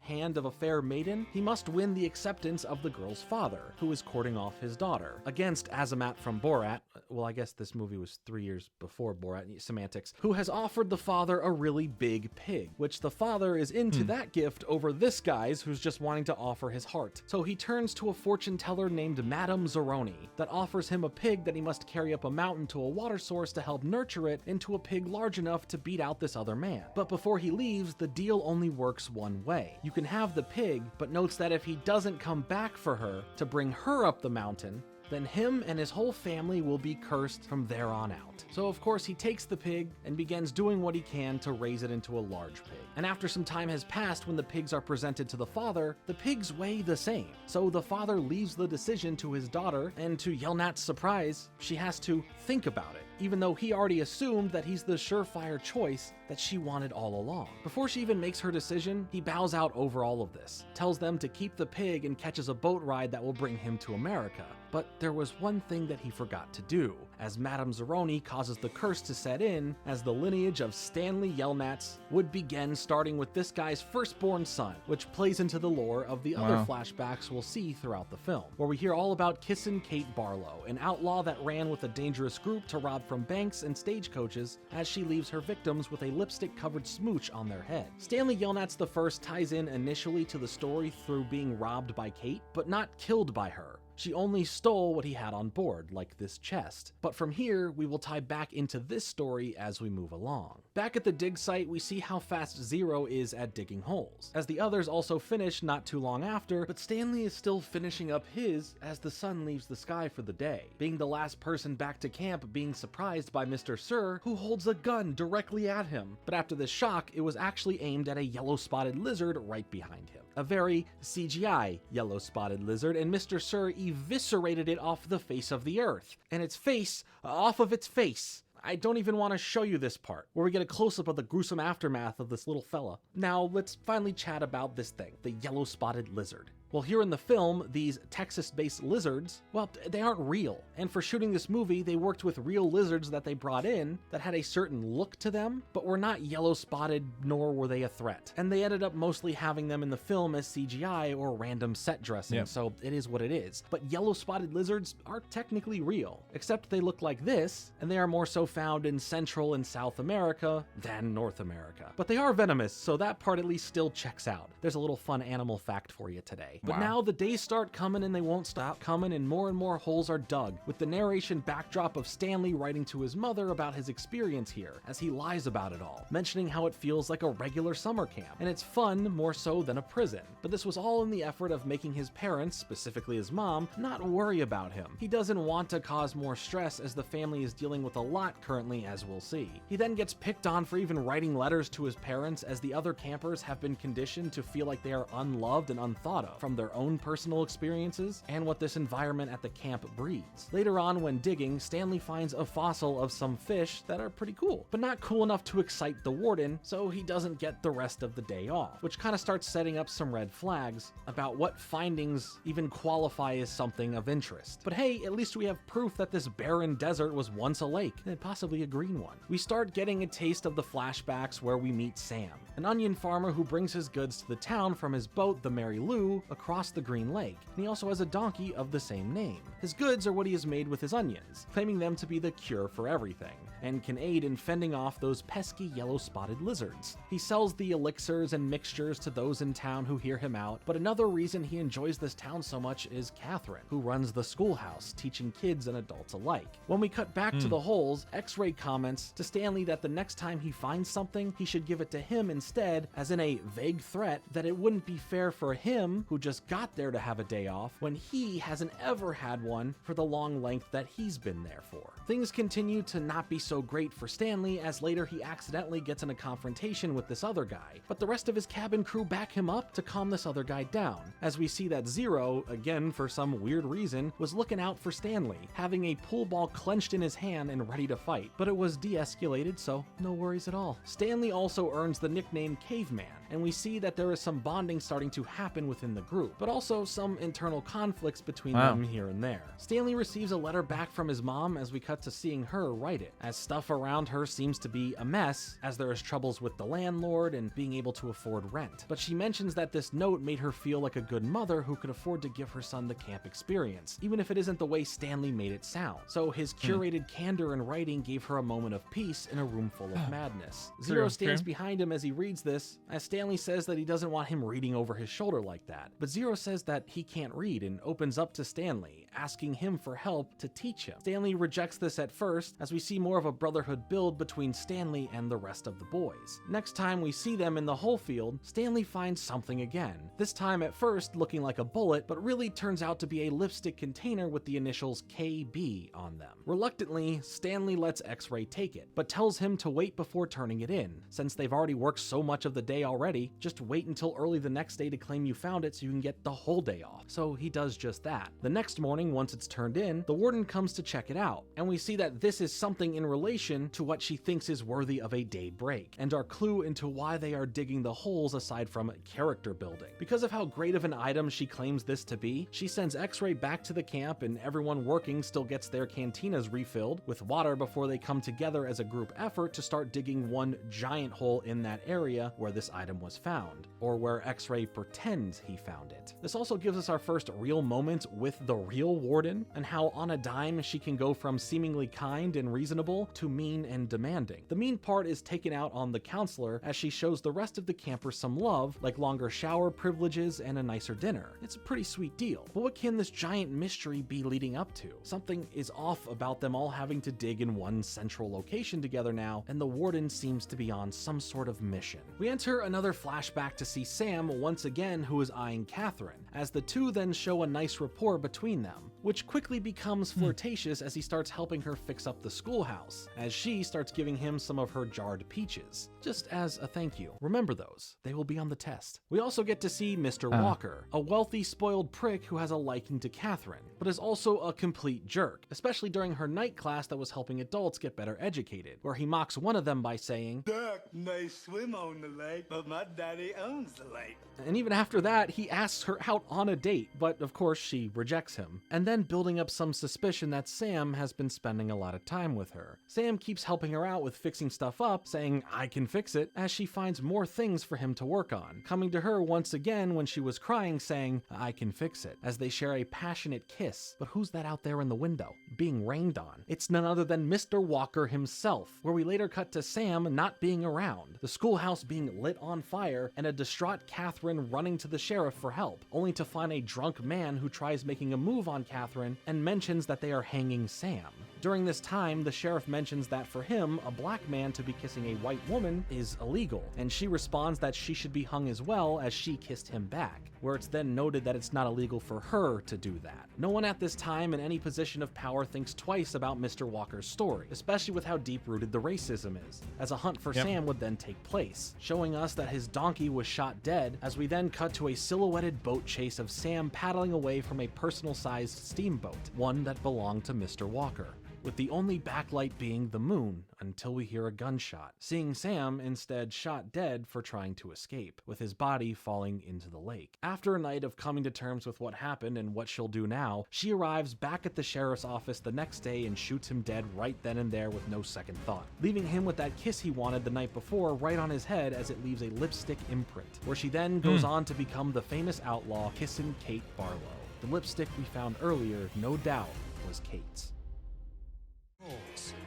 Hand of a fair maiden, he must win the acceptance of the girl's father, who is courting off his daughter, against Azamat from Borat. Well, I guess this movie was 3 years before Borat, semantics, who has offered the father a really big pig, which the father is into that gift over this guy's who's just wanting to offer his heart. So he turns to a fortune teller named Madame Zeroni that offers him a pig that he must carry up a mountain to a water source to help nurture it into a pig large enough to beat out this other man. But before he leaves, the deal only works one way. You can have the pig, but notes that if he doesn't come back for her to bring her up the mountain, then him and his whole family will be cursed from there on out. So of course he takes the pig and begins doing what he can to raise it into a large pig. And after some time has passed when the pigs are presented to the father, the pigs weigh the same. So the father leaves the decision to his daughter, and to Yelnat's surprise, she has to think about it, even though he already assumed that he's the surefire choice that she wanted all along. Before she even makes her decision, he bows out over all of this, tells them to keep the pig and catches a boat ride that will bring him to America. But there was one thing that he forgot to do, as Madame Zeroni causes the curse to set in, as the lineage of Stanley Yelnats would begin starting with this guy's firstborn son, which plays into the lore of the other flashbacks we'll see throughout the film, where we hear all about Kissin' Kate Barlow, an outlaw that ran with a dangerous group to rob from banks and stagecoaches as she leaves her victims with a lipstick-covered smooch on their head. Stanley Yelnats I ties in initially to the story through being robbed by Kate, but not killed by her. She only stole what he had on board, like this chest. But from here, we will tie back into this story as we move along. Back at the dig site, we see how fast Zero is at digging holes, as the others also finish not too long after, but Stanley is still finishing up his as the sun leaves the sky for the day, being the last person back to camp being surprised by Mr. Sir, who holds a gun directly at him. But after this shock, it was actually aimed at a yellow-spotted lizard right behind him. A very CGI yellow-spotted lizard, and Mr. Sir eviscerated it off the face of the earth. And its face, off of its face. I don't even want to show you this part, where we get a close-up of the gruesome aftermath of this little fella. Now, let's finally chat about this thing, the yellow-spotted lizard. Well, here in the film, these Texas-based lizards, well, they aren't real. And for shooting this movie, they worked with real lizards that they brought in that had a certain look to them, but were not yellow-spotted, nor were they a threat. And they ended up mostly having them in the film as CGI or random set dressing, so it is what it is. But yellow-spotted lizards are technically real, except they look like this, and they are more so found in Central and South America than North America. But they are venomous, so that part at least still checks out. There's a little fun animal fact for you today. But Wow. now the days start coming and they won't stop coming, and more holes are dug, with the narration backdrop of Stanley writing to his mother about his experience here, as he lies about it all, mentioning how it feels like a regular summer camp, and it's fun more so than a prison. But this was all in the effort of making his parents, specifically his mom, not worry about him. He doesn't want to cause more stress, as the family is dealing with a lot currently, as we'll see. He then gets picked on for even writing letters to his parents, as the other campers have been conditioned to feel like they are unloved and unthought of from their own personal experiences and what this environment at the camp breeds. Later on, when digging, Stanley finds a fossil of some fish that are pretty cool, but not cool enough to excite the warden, so he doesn't get the rest of the day off, which kind of starts setting up some red flags about what findings even qualify as something of interest. But hey, at least we have proof that this barren desert was once a lake, and possibly a green one. We start getting a taste of the flashbacks where we meet Sam, an onion farmer who brings his goods to the town from his boat, the Mary Lou, across the Green Lake, and he also has a donkey of the same name. His goods are what he has made with his onions, claiming them to be the cure for everything, and can aid in fending off those pesky yellow-spotted lizards. He sells the elixirs and mixtures to those in town who hear him out, but another reason he enjoys this town so much is Catherine, who runs the schoolhouse, teaching kids and adults alike. When we cut back to the holes, X-Ray comments to Stanley that the next time he finds something, he should give it to him instead, as in a vague threat that it wouldn't be fair for him, who just got there to have a day off, when he hasn't ever had one for the long length that he's been there for. Things continue to not be so great for Stanley, as later he accidentally gets in a confrontation with this other guy, but the rest of his cabin crew back him up to calm this other guy down, as we see that Zero, again for some weird reason, was looking out for Stanley, having a pool ball clenched in his hand and ready to fight, but it was de-escalated, so no worries at all. Stanley also earns the nickname Caveman, and we see that there is some bonding starting to happen within the group, but also some internal conflicts between them here and there. Stanley receives a letter back from his mom, as we cut to seeing her write it, as stuff around her seems to be a mess, as there is troubles with the landlord and being able to afford rent. But she mentions that this note made her feel like a good mother who could afford to give her son the camp experience, even if it isn't the way Stanley made it sound. So his curated candor in writing gave her a moment of peace in a room full of madness. Zero stands behind him as he reads this, as Stanley says that he doesn't want him reading over his shoulder like that. But Zero says that he can't read and opens up to Stanley, asking him for help to teach him. Stanley rejects this at first, as we see more of a brotherhood build between Stanley and the rest of the boys. Next time we see them in the whole field, Stanley finds something again. This time at first looking like a bullet, but really turns out to be a lipstick container with the initials KB on them. Reluctantly, Stanley lets X-Ray take it, but tells him to wait before turning it in. Since they've already worked so much of the day already, just wait until early the next day to claim you found it so you can get the whole day off. So he does just that. The next morning, once it's turned in, the warden comes to check it out, and we see that this is something in relation to what she thinks is worthy of a day break, and our clue into why they are digging the holes aside from character building. Because of how great of an item she claims this to be, she sends X-Ray back to the camp, and everyone working still gets their cantinas refilled with water before they come together as a group effort to start digging one giant hole in that area where this item was found, or where X-Ray pretends he found it. This also gives us our first real moment with the real warden, and how on a dime she can go from seemingly kind and reasonable to mean and demanding. The mean part is taken out on the counselor, as she shows the rest of the campers some love, like longer shower privileges and a nicer dinner. It's a pretty sweet deal. But what can this giant mystery be leading up to? Something is off about them all having to dig in one central location together now, and the warden seems to be on some sort of mission. We enter another flashback to see Sam once again, who is eyeing Catherine, as the two then show a nice rapport between them, which quickly becomes flirtatious as he starts helping her fix up the schoolhouse, as she starts giving him some of her jarred peaches, just as a thank you. Remember those, they will be on the test. We also get to see Mr. Walker, a wealthy, spoiled prick who has a liking to Catherine, but is also a complete jerk, especially during her night class that was helping adults get better educated, where he mocks one of them by saying, "Duck may swim on the lake, but my daddy owns the lake." And even after that, he asks her out on a date, but of course she rejects him, and then building up some suspicion that Sam has been spending a lot of time with her. Sam keeps helping her out with fixing stuff up, saying, "I can fix it," as she finds more things for him to work on, coming to her once again when she was crying, saying, "I can fix it," as they share a passionate kiss. But who's that out there in the window, being rained on? It's none other than Mr. Walker himself, where we later cut to Sam not being around, the schoolhouse being lit on on fire and a distraught Catherine running to the sheriff for help, only to find a drunk man who tries making a move on Catherine and mentions that they are hanging Sam. During this time, the sheriff mentions that for him, a black man to be kissing a white woman is illegal, and she responds that she should be hung as well as she kissed him back, where it's then noted that it's not illegal for her to do that. No one at this time in any position of power thinks twice about Mr. Walker's story, especially with how deep-rooted the racism is, as a hunt for Sam would then take place, showing us that his donkey was shot dead, as we then cut to a silhouetted boat chase of Sam paddling away from a personal-sized steamboat, one that belonged to Mr. Walker, with the only backlight being the moon until we hear a gunshot, seeing Sam instead shot dead for trying to escape, with his body falling into the lake. After a night of coming to terms with what happened and what she'll do now, she arrives back at the sheriff's office the next day and shoots him dead right then and there with no second thought, leaving him with that kiss he wanted the night before right on his head as it leaves a lipstick imprint, where she then goes on to become the famous outlaw Kissin' Kate Barlow. The lipstick we found earlier, no doubt, was Kate's.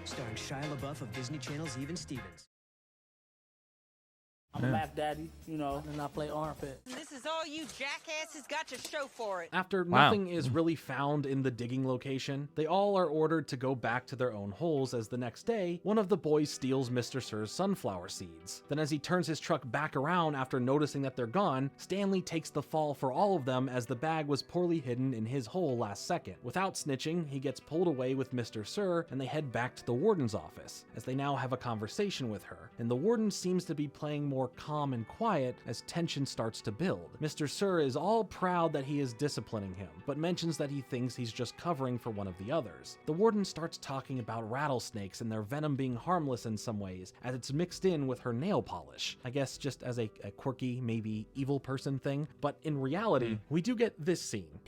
Starring Shia LaBeouf of Disney Channel's Even Stevens. I'm a Mac Daddy, you know, and I play armpit. This is all you jackasses got to show for it. After nothing is really found in the digging location, they all are ordered to go back to their own holes as the next day, one of the boys steals Mr. Sir's sunflower seeds. Then as he turns his truck back around after noticing that they're gone, Stanley takes the fall for all of them as the bag was poorly hidden in his hole last second. Without snitching, he gets pulled away with Mr. Sir and they head back to the warden's office, as they now have a conversation with her, and the warden seems to be playing more calm and quiet as tension starts to build. Mr. Sir is all proud that he is disciplining him, but mentions that he thinks he's just covering for one of the others. The warden starts talking about rattlesnakes and their venom being harmless in some ways, as it's mixed in with her nail polish. I guess just as a quirky, maybe evil person thing, but in reality, we do get this scene.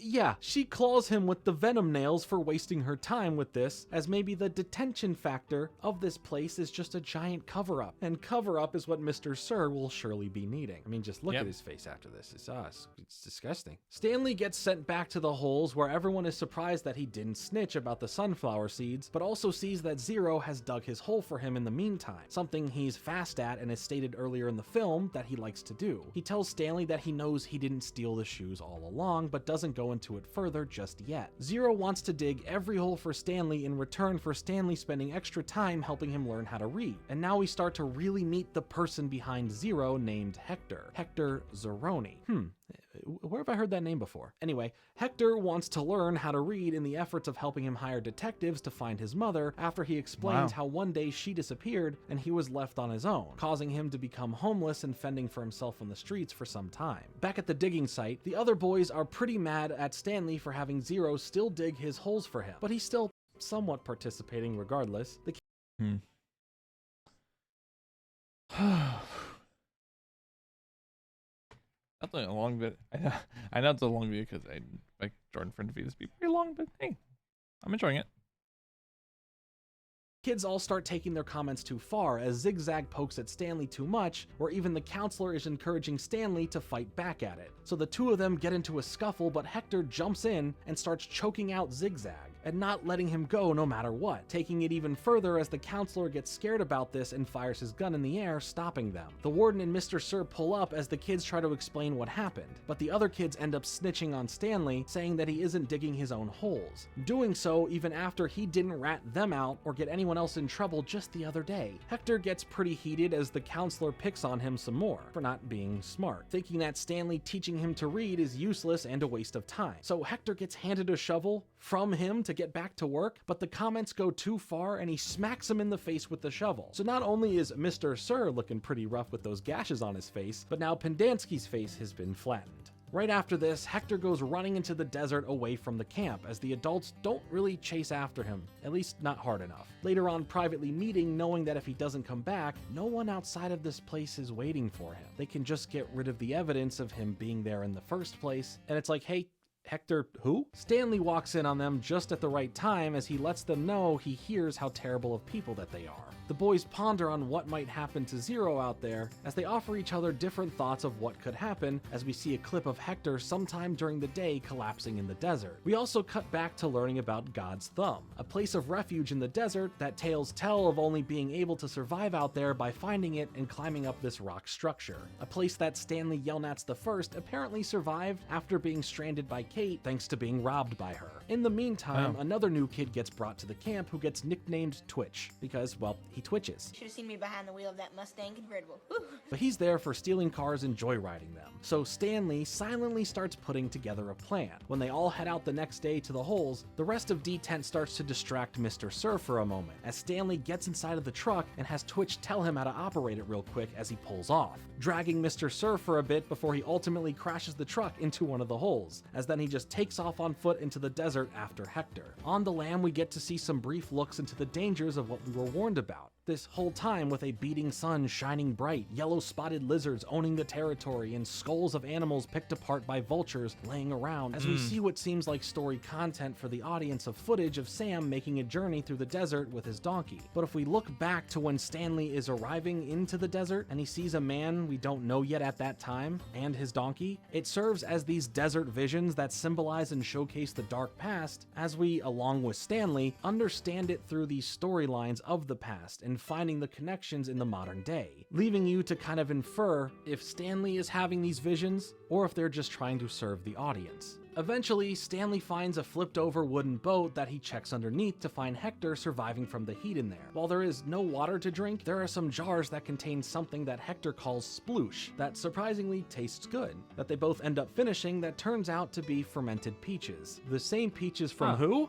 Yeah, she claws him with the venom nails for wasting her time with this, as maybe the detention factor of this place is just a giant cover-up, and cover-up is what Mr. Sir will surely be needing. I mean, just look at his face after this. It's disgusting. Stanley gets sent back to the holes where everyone is surprised that he didn't snitch about the sunflower seeds, but also sees that Zero has dug his hole for him in the meantime, something he's fast at and is stated earlier in the film that he likes to do. He tells Stanley that he knows he didn't steal the shoes all along, but doesn't go into it further just yet. Zero wants to dig every hole for Stanley in return for Stanley spending extra time helping him learn how to read. And now we start to really meet the person behind Zero named Hector Zeroni. Where have I heard that name before? Anyway, Hector wants to learn how to read in the efforts of helping him hire detectives to find his mother after he explains how one day she disappeared and he was left on his own, causing him to become homeless and fending for himself on the streets for some time. Back at the digging site, the other boys are pretty mad at Stanley for having Zero still dig his holes for him, but he's still somewhat participating regardless. That's a long bit. I know it's a long video because I like Jordan for this be pretty long, but hey, I'm enjoying it. Kids all start taking their comments too far as Zigzag pokes at Stanley too much, where even the counselor is encouraging Stanley to fight back at it. So the two of them get into a scuffle, but Hector jumps in and starts choking out Zigzag and not letting him go no matter what, taking it even further as the counselor gets scared about this and fires his gun in the air, stopping them. The warden and Mr. Sir pull up as the kids try to explain what happened, but the other kids end up snitching on Stanley, saying that he isn't digging his own holes, doing so even after he didn't rat them out or get anyone else in trouble just the other day. Hector gets pretty heated as the counselor picks on him some more for not being smart, thinking that Stanley teaching him to read is useless and a waste of time. So Hector gets handed a shovel from him to get back to work, but the comments go too far and he smacks him in the face with the shovel. So not only is Mr. Sir looking pretty rough with those gashes on his face, but now Pendansky's face has been flattened. Right after this, Hector goes running into the desert away from the camp, as the adults don't really chase after him, at least not hard enough. Later on, privately meeting, knowing that if he doesn't come back, no one outside of this place is waiting for him. They can just get rid of the evidence of him being there in the first place, and it's like, hey, Hector who? Stanley walks in on them just at the right time as he lets them know he hears how terrible of people that they are. The boys ponder on what might happen to Zero out there as they offer each other different thoughts of what could happen as we see a clip of Hector sometime during the day collapsing in the desert. We also cut back to learning about God's Thumb, a place of refuge in the desert that tales tell of only being able to survive out there by finding it and climbing up this rock structure. A place that Stanley Yelnats I apparently survived after being stranded by Kate thanks to being robbed by her. In the meantime, another new kid gets brought to the camp who gets nicknamed Twitch because, well, he twitches. Should have seen me behind the wheel of that Mustang convertible. But he's there for stealing cars and joyriding them. So Stanley silently starts putting together a plan. When they all head out the next day to the holes, the rest of D-Tent starts to distract Mr. Sir for a moment as Stanley gets inside of the truck and has Twitch tell him how to operate it real quick as he pulls off, dragging Mr. Sir for a bit before he ultimately crashes the truck into one of the holes, as then he just takes off on foot into the desert after Hector. On the lam, we get to see some brief looks into the dangers of what we were warned about. This whole time with a beating sun shining bright, yellow-spotted lizards owning the territory, and skulls of animals picked apart by vultures laying around as we see what seems like story content for the audience of footage of Sam making a journey through the desert with his donkey. But if we look back to when Stanley is arriving into the desert and he sees a man we don't know yet at that time and his donkey, it serves as these desert visions that symbolize and showcase the dark past as we, along with Stanley, understand it through these storylines of the past and finding the connections in the modern day, leaving you to kind of infer if Stanley is having these visions or if they're just trying to serve the audience. Eventually, Stanley finds a flipped over wooden boat that he checks underneath to find Hector surviving from the heat in there. While there is no water to drink, there are some jars that contain something that Hector calls sploosh that surprisingly tastes good, that they both end up finishing that turns out to be fermented peaches. The same peaches from who?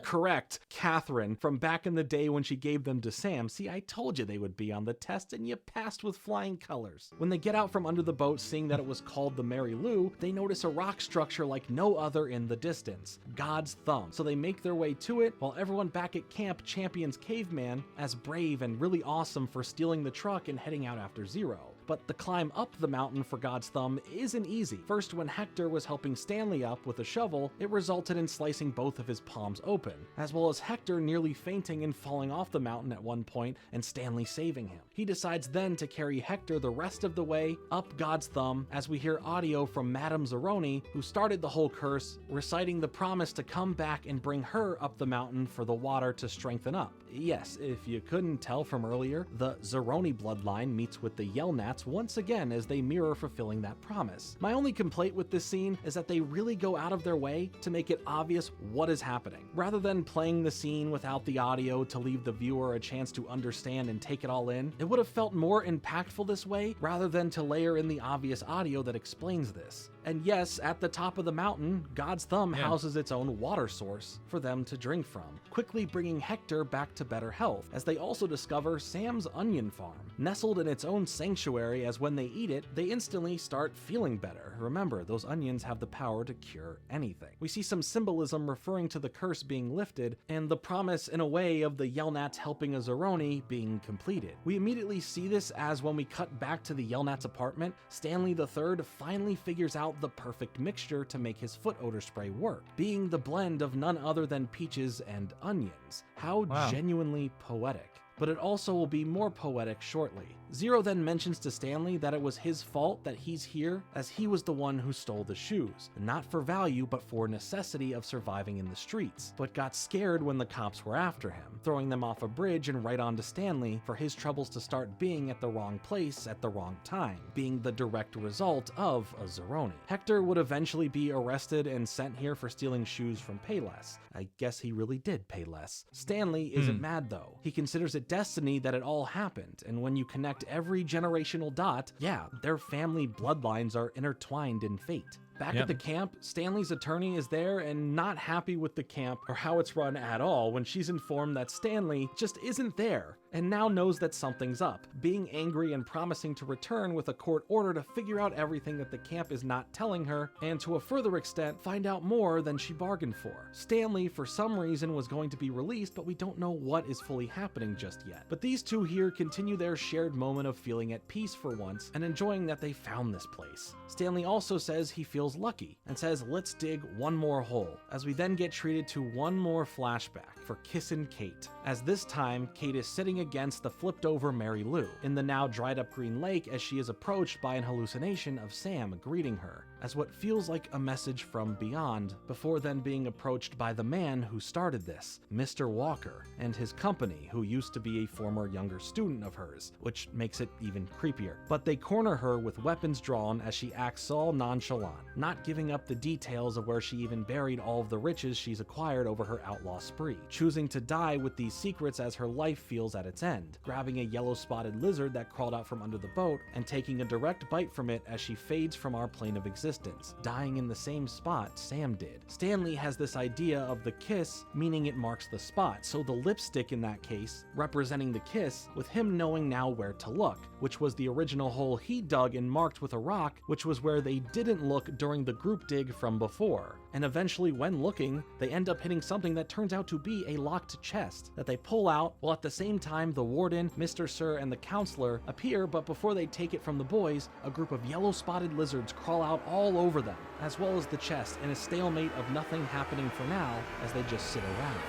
Correct, Catherine, from back in the day when she gave them to Sam. See, I told you they would be on the test and you passed with flying colors. When they get out from under the boat, seeing that it was called the Mary Lou, they notice a rock structure like no other in the distance, God's Thumb. So they make their way to it while everyone back at camp champions Caveman as brave and really awesome for stealing the truck and heading out after Zero. But the climb up the mountain for God's Thumb isn't easy. First, when Hector was helping Stanley up with a shovel, it resulted in slicing both of his palms open, as well as Hector nearly fainting and falling off the mountain at one point and Stanley saving him. He decides then to carry Hector the rest of the way up God's Thumb as we hear audio from Madame Zeroni, who started the whole curse, reciting the promise to come back and bring her up the mountain for the water to strengthen up. Yes, if you couldn't tell from earlier, the Zeroni bloodline meets with the Yelnats once again as they mirror fulfilling that promise. My only complaint with this scene is that they really go out of their way to make it obvious what is happening. Rather than playing the scene without the audio to leave the viewer a chance to understand and take it all in, it would have felt more impactful this way rather than to layer in the obvious audio that explains this. And yes, at the top of the mountain, God's Thumb houses its own water source for them to drink from, quickly bringing Hector back to better health, as they also discover Sam's onion farm, nestled in its own sanctuary, as when they eat it, they instantly start feeling better. Remember, those onions have the power to cure anything. We see some symbolism referring to the curse being lifted, and the promise in a way of the Yelnats helping a Zeroni being completed. We immediately see this as when we cut back to the Yelnats' apartment, Stanley III finally figures out the perfect mixture to make his foot odor spray work, being the blend of none other than peaches and onions. How genuinely poetic. But it also will be more poetic shortly. Zero then mentions to Stanley that it was his fault that he's here, as he was the one who stole the shoes, not for value but for necessity of surviving in the streets, but got scared when the cops were after him, throwing them off a bridge and right onto Stanley for his troubles to start being at the wrong place at the wrong time, being the direct result of a Zeroni. Hector would eventually be arrested and sent here for stealing shoes from Payless. I guess he really did pay less. Stanley isn't mad though. He considers it destiny that it all happened, and when you connect every generational dot, yeah, their family bloodlines are intertwined in fate. Back at the camp, Stanley's attorney is there and not happy with the camp or how it's run at all when she's informed that Stanley just isn't there and now knows that something's up, being angry and promising to return with a court order to figure out everything that the camp is not telling her and to a further extent find out more than she bargained for. Stanley, for some reason, was going to be released, but we don't know what is fully happening just yet. But these two here continue their shared moment of feeling at peace for once and enjoying that they found this place. Stanley also says he feels feels lucky and says, let's dig one more hole, as we then get treated to one more flashback for Kissin' Kate, as this time Kate is sitting against the flipped over Mary Lou in the now dried up Green Lake as she is approached by an hallucination of Sam greeting her as what feels like a message from beyond, before then being approached by the man who started this, Mr. Walker, and his company, who used to be a former younger student of hers, which makes it even creepier. But they corner her with weapons drawn as she acts all nonchalant, not giving up the details of where she even buried all of the riches she's acquired over her outlaw spree, choosing to die with these secrets as her life feels at its end, grabbing a yellow-spotted lizard that crawled out from under the boat and taking a direct bite from it as she fades from our plane of existence, dying in the same spot Sam did. Stanley has this idea of the kiss, meaning it marks the spot, so the lipstick in that case, representing the kiss, with him knowing now where to look, which was the original hole he dug and marked with a rock, which was where they didn't look during the group dig from before. And eventually, when looking, they end up hitting something that turns out to be a locked chest that they pull out, while at the same time the warden, Mr. Sir, and the counselor appear, but before they take it from the boys, a group of yellow-spotted lizards crawl out all over them, as well as the chest, in a stalemate of nothing happening for now as they just sit around.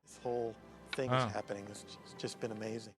This whole thing is happening. It's just been amazing.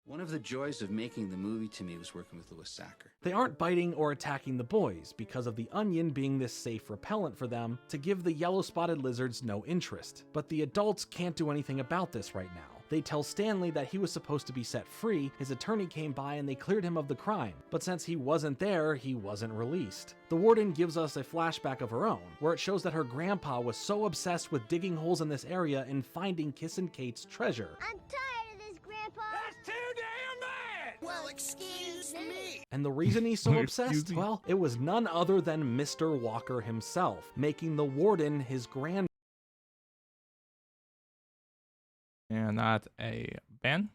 One of the joys of making the movie to me was working with Louis Sacker. They aren't biting or attacking the boys because of the onion being this safe repellent for them to give the yellow-spotted lizards no interest. But the adults can't do anything about this right now. They tell Stanley that he was supposed to be set free, his attorney came by and they cleared him of the crime, but since he wasn't there, he wasn't released. The warden gives us a flashback of her own, where it shows that her grandpa was so obsessed with digging holes in this area and finding Kissin' Kate's treasure. I'm tired of this, Grandpa. That's too damn bad. Well, excuse me. And the reason he's so obsessed, well, it was none other than Mr. Walker himself, making the warden his grandpa. And not a ban.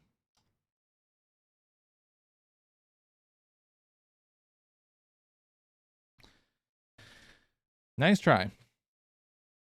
Nice try.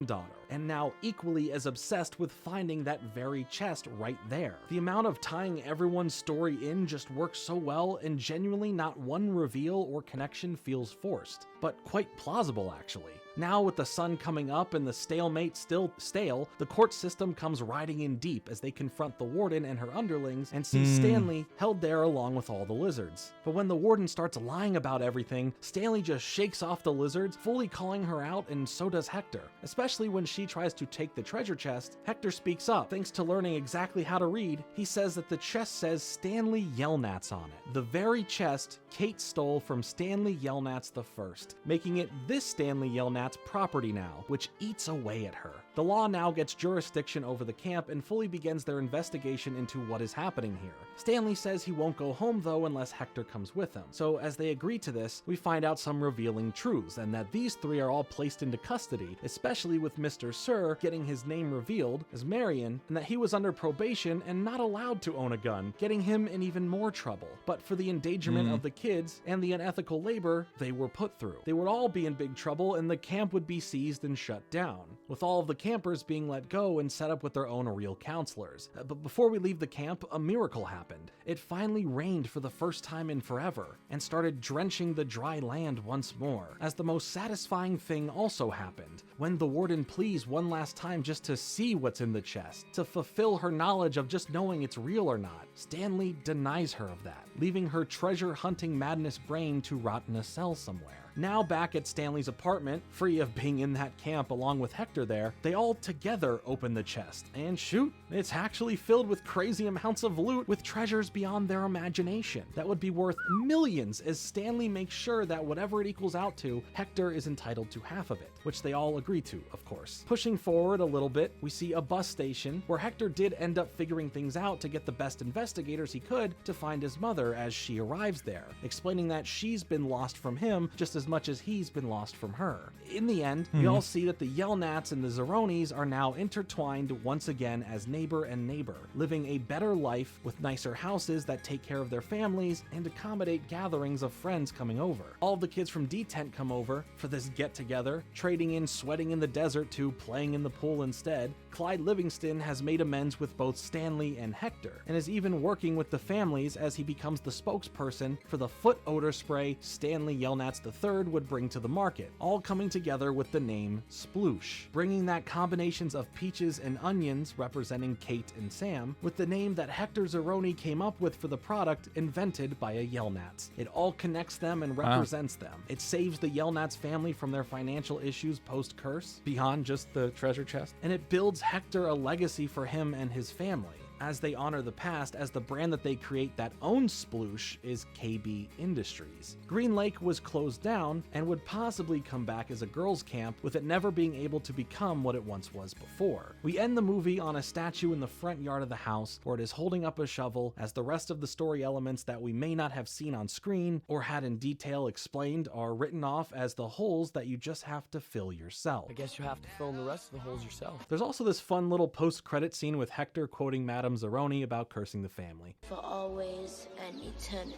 Daughter, and now equally as obsessed with finding that very chest right there. The amount of tying everyone's story in just works so well, and genuinely not one reveal or connection feels forced, but quite plausible actually. Now with the sun coming up and the stalemate still stale, the court system comes riding in deep as they confront the warden and her underlings and see Stanley held there along with all the lizards. But when the warden starts lying about everything, Stanley just shakes off the lizards, fully calling her out, and so does Hector. Especially when she tries to take the treasure chest, Hector speaks up. Thanks to learning exactly how to read, he says that the chest says Stanley Yelnats on it. The very chest Kate stole from Stanley Yelnats I, making it this Stanley Yelnats property now, which eats away at her. The law now gets jurisdiction over the camp and fully begins their investigation into what is happening here. Stanley says he won't go home though unless Hector comes with him. So as they agree to this, we find out some revealing truths, and that these three are all placed into custody, especially with Mr. Sir getting his name revealed as Marion, and that he was under probation and not allowed to own a gun, getting him in even more trouble. But for the endangerment of the kids and the unethical labor they were put through, they would all be in big trouble and the camp would be seized and shut down, with all of the campers being let go and set up with their own real counselors. But before we leave the camp, a miracle happened. It finally rained for the first time in forever and started drenching the dry land once more, as the most satisfying thing also happened, when the warden pleads one last time just to see what's in the chest, to fulfill her knowledge of just knowing it's real or not. Stanley denies her of that, leaving her treasure-hunting madness brain to rot in a cell somewhere. Now back at Stanley's apartment, free of being in that camp along with Hector there, they all together open the chest, and shoot, it's actually filled with crazy amounts of loot with treasures beyond their imagination that would be worth millions, as Stanley makes sure that whatever it equals out to, Hector is entitled to half of it, which they all agree to, of course. Pushing forward a little bit, we see a bus station where Hector did end up figuring things out to get the best investigators he could to find his mother as she arrives there, explaining that she's been lost from him just as as much as he's been lost from her. In the end, we all see that the Yelnats and the Zeronis are now intertwined once again as neighbor and neighbor, living a better life with nicer houses that take care of their families and accommodate gatherings of friends coming over. All the kids from D-Tent come over for this get-together, trading in sweating in the desert to playing in the pool instead. Clyde Livingston has made amends with both Stanley and Hector, and is even working with the families as he becomes the spokesperson for the foot odor spray Stanley Yelnats III would bring to the market, all coming together with the name Sploosh, bringing that combinations of peaches and onions representing Kate and Sam, with the name that Hector Zeroni came up with for the product invented by a Yelnats. It all connects them and represents them. It saves the Yelnats family from their financial issues post-curse, beyond just the treasure chest, and it builds Hector a legacy for him and his family, as they honor the past, as the brand that they create that owns Sploosh is KB Industries. Green Lake was closed down and would possibly come back as a girls' camp, with it never being able to become what it once was before. We end the movie on a statue in the front yard of the house, where it is holding up a shovel, as the rest of the story elements that we may not have seen on screen or had in detail explained are written off as the holes that you just have to fill yourself. I guess you have to fill in the rest of the holes yourself. There's also this fun little post-credit scene with Hector quoting Madame Zeroni about cursing the family. For always and eternity.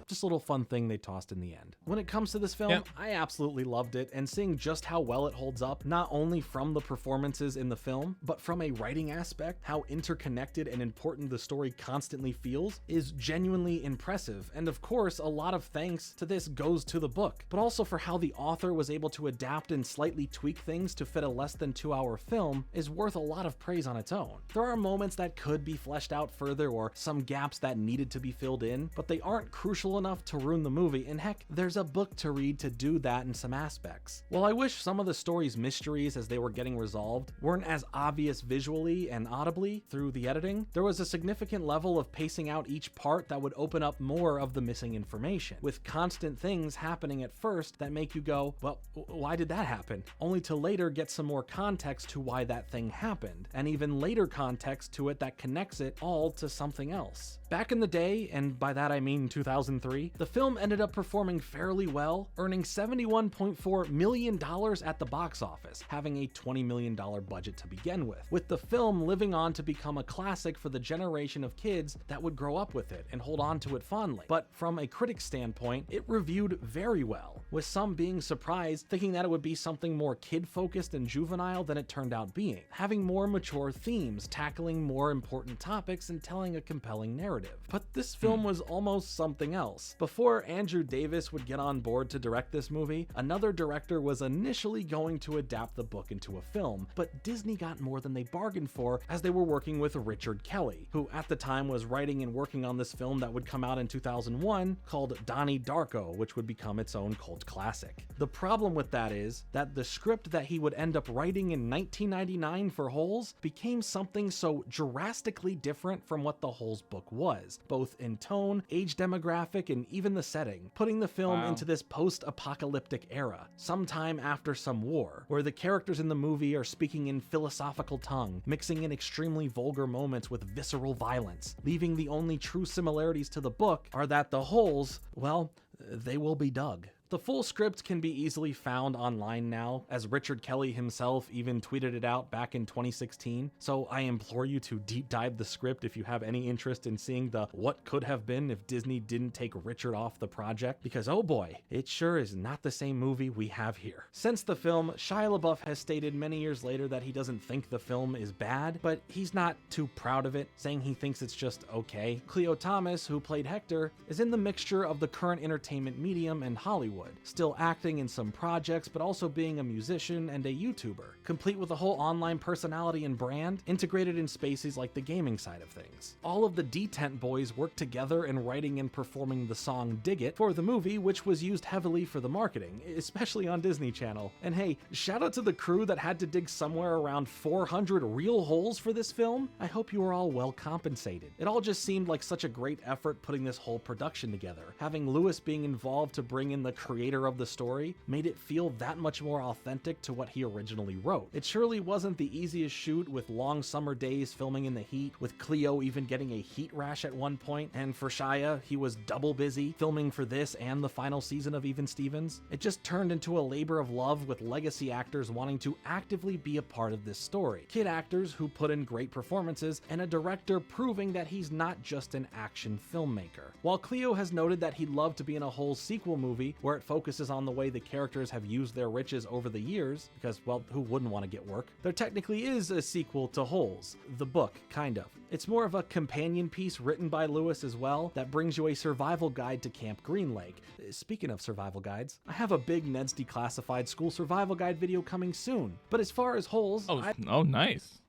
Just a little fun thing they tossed in the end. When it comes to this film, I absolutely loved it, and seeing just how well it holds up, not only from the performances in the film, but from a writing aspect, how interconnected and important the story constantly feels, is genuinely impressive. And of course, a lot of thanks to this goes to the book, but also for how the author was able to adapt and slightly tweak things to fit a less than 2-hour film is worth a lot of praise on its own. There are moments that could be fleshed out further, or some gaps that needed to be filled in, but they aren't crucial enough to ruin the movie, and heck, there's a book to read to do that in some aspects. While I wish some of the story's mysteries as they were getting resolved weren't as obvious visually and audibly through the editing, there was a significant level of pacing out each part that would open up more of the missing information, with constant things happening at first that make you go, well, why did that happen? Only to later get some more context to why that thing happened, and even later context to it that connects it all to something else. Back in the day, and by that I mean 2003, the film ended up performing fairly well, earning $71.4 million at the box office, having a $20 million budget to begin with the film living on to become a classic for the generation of kids that would grow up with it and hold on to it fondly. But from a critic's standpoint, it reviewed very well, with some being surprised, thinking that it would be something more kid-focused and juvenile than it turned out being, having more mature themes, tackling more important topics, and telling a compelling narrative. But this film was almost something else. Before Andrew Davis would get on board to direct this movie, another director was initially going to adapt the book into a film, but Disney got more than they bargained for, as they were working with Richard Kelly, who at the time was writing and working on this film that would come out in 2001 called Donnie Darko, which would become its own cult classic. The problem with that is that the script that he would end up writing in 1999 for Holes became something so drastically different from what the Holes book was, both in tone, age demographic, and even the setting, putting the film into this post-apocalyptic era, sometime after some war, where the characters in the movie are speaking in philosophical tongue, mixing in extremely vulgar moments with visceral violence, leaving the only true similarities to the book are that the holes, well, they will be dug. The full script can be easily found online now, as Richard Kelly himself even tweeted it out back in 2016, so I implore you to deep dive the script if you have any interest in seeing the what could have been if Disney didn't take Richard off the project, because oh boy, it sure is not the same movie we have here. Since the film, Shia LaBeouf has stated many years later that he doesn't think the film is bad, but he's not too proud of it, saying he thinks it's just okay. Cleo Thomas, who played Hector, is in the mixture of the current entertainment medium and Hollywood, still acting in some projects, but also being a musician and a YouTuber, complete with a whole online personality and brand, integrated in spaces like the gaming side of things. All of the D-Tent boys worked together in writing and performing the song Dig It for the movie, which was used heavily for the marketing, especially on Disney Channel. And hey, shout out to the crew that had to dig somewhere around 400 real holes for this film. I hope you were all well compensated. It all just seemed like such a great effort putting this whole production together, having Lewis being involved to bring in the creator of the story, made it feel that much more authentic to what he originally wrote. It surely wasn't the easiest shoot, with long summer days filming in the heat, with Cleo even getting a heat rash at one point, and for Shia, he was double busy filming for this and the final season of Even Stevens. It just turned into a labor of love, with legacy actors wanting to actively be a part of this story. Kid actors who put in great performances, and a director proving that he's not just an action filmmaker. While Cleo has noted that he'd love to be in a whole sequel movie where it focuses on the way the characters have used their riches over the years, because, well, who wouldn't want to get work? There technically is a sequel to Holes, the book, kind of. It's more of a companion piece written by Lewis as well that brings you a survival guide to Camp Green Lake. Speaking of survival guides, I have a big Ned's Declassified School Survival Guide video coming soon. But as far as Holes, oh, nice.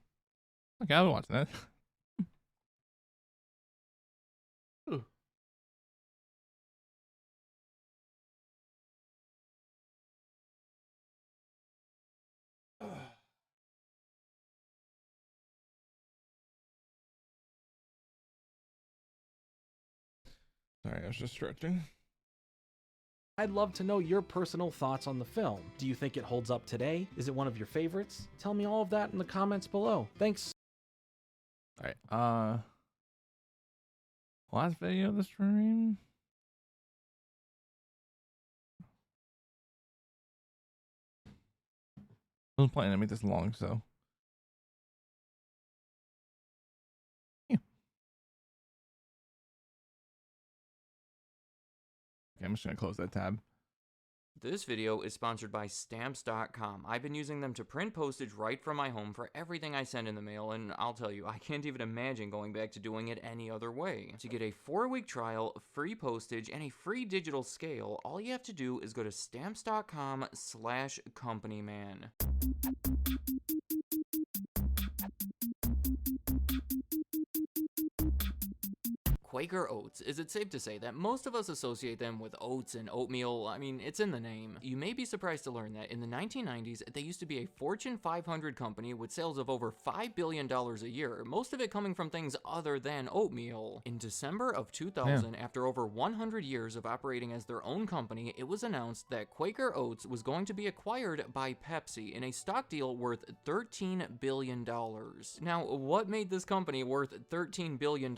Okay, I'll be watching that. Ooh. Sorry, I was just stretching. I'd love to know your personal thoughts on the film. Do you think it holds up today? Is it one of your favorites? Tell me all of that in the comments below. Thanks. Alright, last video of the stream. I wasn't planning to make this long, so. Yeah. Okay, I'm just gonna close that tab. This video is sponsored by Stamps.com. I've been using them to print postage right from my home for everything I send in the mail, and I'll tell you, I can't even imagine going back to doing it any other way. To get a 4-week trial, free postage, and a free digital scale, all you have to do is go to Stamps.com/companyman. Quaker Oats. Is it safe to say that most of us associate them with oats and oatmeal? I mean, it's in the name. You may be surprised to learn that in the 1990s, they used to be a Fortune 500 company with sales of over $5 billion a year, most of it coming from things other than oatmeal. In December of 2000, after over 100 years of operating as their own company, it was announced that Quaker Oats was going to be acquired by Pepsi in a stock deal worth $13 billion. Now, what made this company worth $13 billion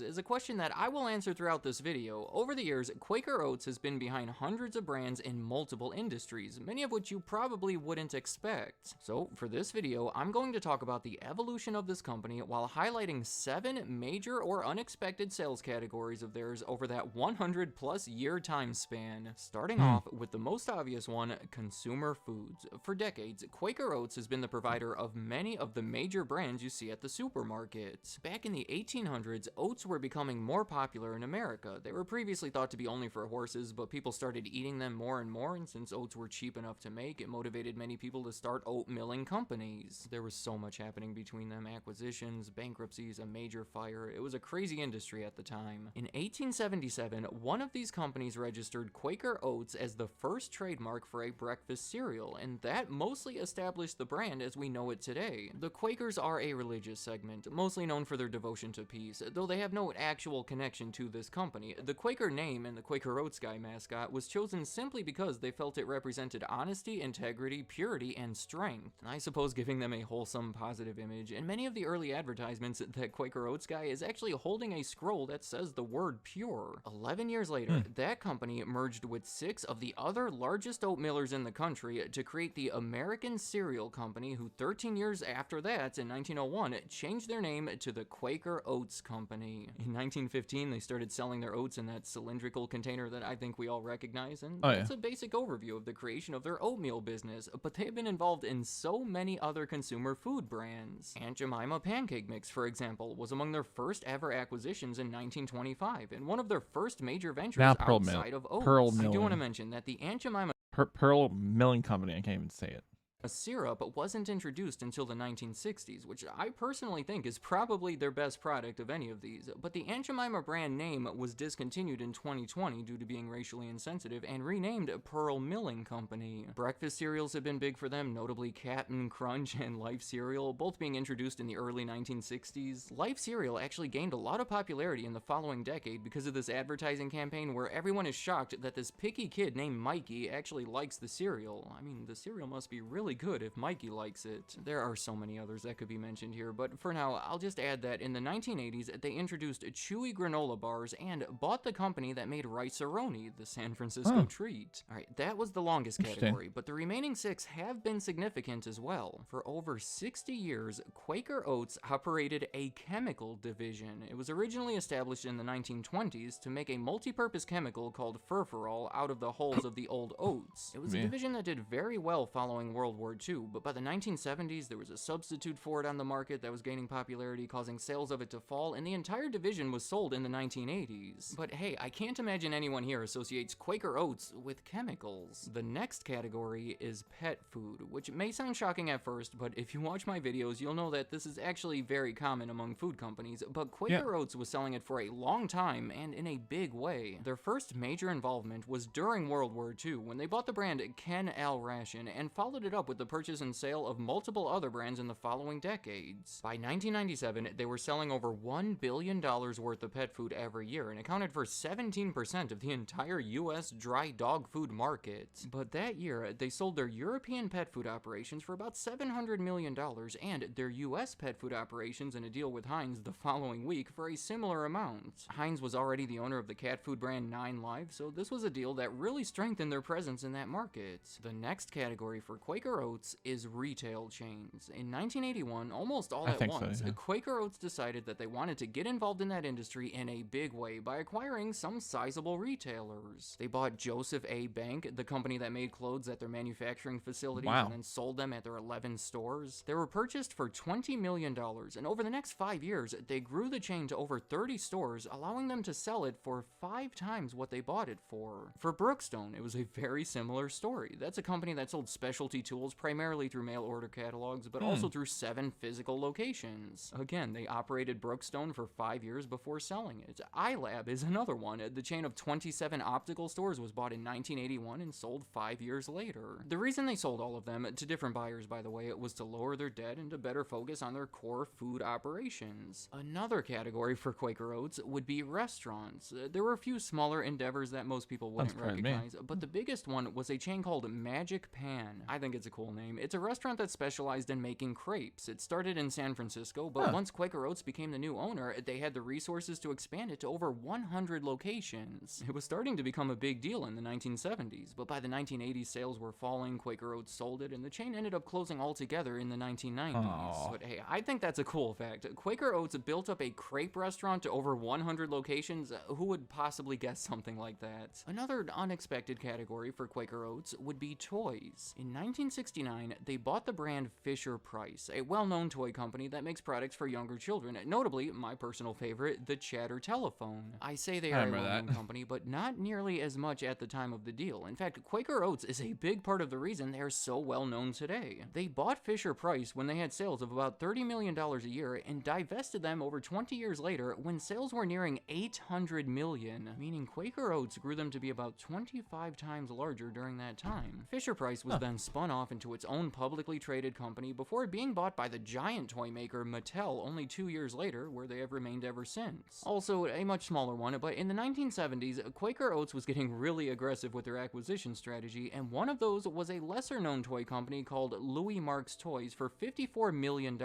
is a question that I will answer throughout this video. Over the years, Quaker Oats has been behind hundreds of brands in multiple industries, many of which you probably wouldn't expect. So for this video, I'm going to talk about the evolution of this company while highlighting 7 major or unexpected sales categories of theirs over that 100+ year time span. Starting off with the most obvious one, consumer foods. For decades, Quaker Oats has been the provider of many of the major brands you see at the supermarkets. Back in the 1800s, oats were becoming more popular in America. They were previously thought to be only for horses, but people started eating them more and more, and since oats were cheap enough to make, it motivated many people to start oat milling companies. There was so much happening between them: acquisitions, bankruptcies, a major fire. It was a crazy industry at the time. In 1877, one of these companies registered Quaker Oats as the first trademark for a breakfast cereal, and that mostly established the brand as we know it today. The Quakers are a religious segment, mostly known for their devotion to peace, though they have no actual connection to this company. The Quaker name and the Quaker Oats guy mascot was chosen simply because they felt it represented honesty, integrity, purity, and strength. I suppose giving them a wholesome, positive image, and many of the early advertisements, that Quaker Oats guy is actually holding a scroll that says the word pure. 11 years later, that company merged with 6 of the other largest oat millers in the country to create the American Cereal Company, who 13 years after that, in 1901, changed their name to the Quaker Oats Company. In 1915, they started selling their oats in that cylindrical container that I think we all recognize, and that's a basic overview of the creation of their oatmeal business, but they have been involved in so many other consumer food brands. Aunt Jemima Pancake Mix, for example, was among their first ever acquisitions in 1925, and one of their first major ventures outside of oats. I do want to mention that the Aunt Jemima Pearl Milling Company, I can't even say it. A syrup wasn't introduced until the 1960s, which I personally think is probably their best product of any of these, but the Aunt Jemima brand name was discontinued in 2020 due to being racially insensitive and renamed Pearl Milling Company. Breakfast cereals have been big for them, notably Cap'n Crunch and Life cereal, both being introduced in the early 1960s. Life cereal actually gained a lot of popularity in the following decade because of this advertising campaign where everyone is shocked that this picky kid named Mikey actually likes the cereal. I mean, the cereal must be really good if Mikey likes it. There are so many others that could be mentioned here, but for now, I'll just add that in the 1980s, they introduced chewy granola bars and bought the company that made Rice-A-Roni, the San Francisco treat. Alright, that was the longest category, but the remaining 6 have been significant as well. For over 60 years, Quaker Oats operated a chemical division. It was originally established in the 1920s to make a multi-purpose chemical called furfural out of the hulls of the old oats. It was a division that did very well following World War II, but by the 1970s, there was a substitute for it on the market that was gaining popularity, causing sales of it to fall, and the entire division was sold in the 1980s. But hey, I can't imagine anyone here associates Quaker Oats with chemicals. The next category is pet food, which may sound shocking at first, but if you watch my videos, you'll know that this is actually very common among food companies, but Quaker Oats was selling it for a long time and in a big way. Their first major involvement was during World War II, when they bought the brand Ken Al Ration and followed it up with the purchase and sale of multiple other brands in the following decades. By 1997, they were selling over $1 billion worth of pet food every year and accounted for 17% of the entire US dry dog food market. But that year, they sold their European pet food operations for about $700 million and their US pet food operations in a deal with Heinz the following week for a similar amount. Heinz was already the owner of the cat food brand 9 Live, so this was a deal that really strengthened their presence in that market. The next category for Quaker Oats is retail chains. In 1981, almost all at once, Quaker Oats decided that they wanted to get involved in that industry in a big way by acquiring some sizable retailers. They bought Joseph A. Bank, the company that made clothes at their manufacturing facilities and then sold them at their 11 stores. They were purchased for $20 million, and over the next 5 years, they grew the chain to over 30 stores, allowing them to sell it for 5 times what they bought it for. For Brookstone, it was a very similar story. That's a company that sold specialty tools primarily through mail order catalogs, but also through 7 physical locations. Again, they operated Brookstone for 5 years before selling it. iLab is another one. The chain of 27 optical stores was bought in 1981 and sold 5 years later. The reason they sold all of them, to different buyers by the way, was to lower their debt and to better focus on their core food operations. Another category for Quaker Oats would be restaurants. There were a few smaller endeavors that most people wouldn't recognize, but the biggest one was a chain called Magic Pan. I think it's a cool name. It's a restaurant that specialized in making crepes. It started in San Francisco, but once Quaker Oats became the new owner, they had the resources to expand it to over 100 locations. It was starting to become a big deal in the 1970s, but by the 1980s, sales were falling, Quaker Oats sold it, and the chain ended up closing altogether in the 1990s. But hey, I think that's a cool fact. Quaker Oats built up a crepe restaurant to over 100 locations. Who would possibly guess something like that? Another unexpected category for Quaker Oats would be toys. In 1969, they bought the brand Fisher-Price, a well-known toy company that makes products for younger children, notably my personal favorite, the Chatter telephone. I say they are a well-known company, but not nearly as much at the time of the deal. In fact, Quaker Oats is a big part of the reason they are so well-known today. They bought Fisher-Price when they had sales of about $30 million a year and divested them over 20 years later when sales were nearing $800 million, meaning Quaker Oats grew them to be about 25 times larger during that time. Fisher-Price was then spun off into its own publicly traded company before being bought by the giant toy maker Mattel only 2 years later, where they have remained ever since. Also, a much smaller one, but in the 1970s, Quaker Oats was getting really aggressive with their acquisition strategy, and one of those was a lesser-known toy company called Louis Marks Toys for $54 million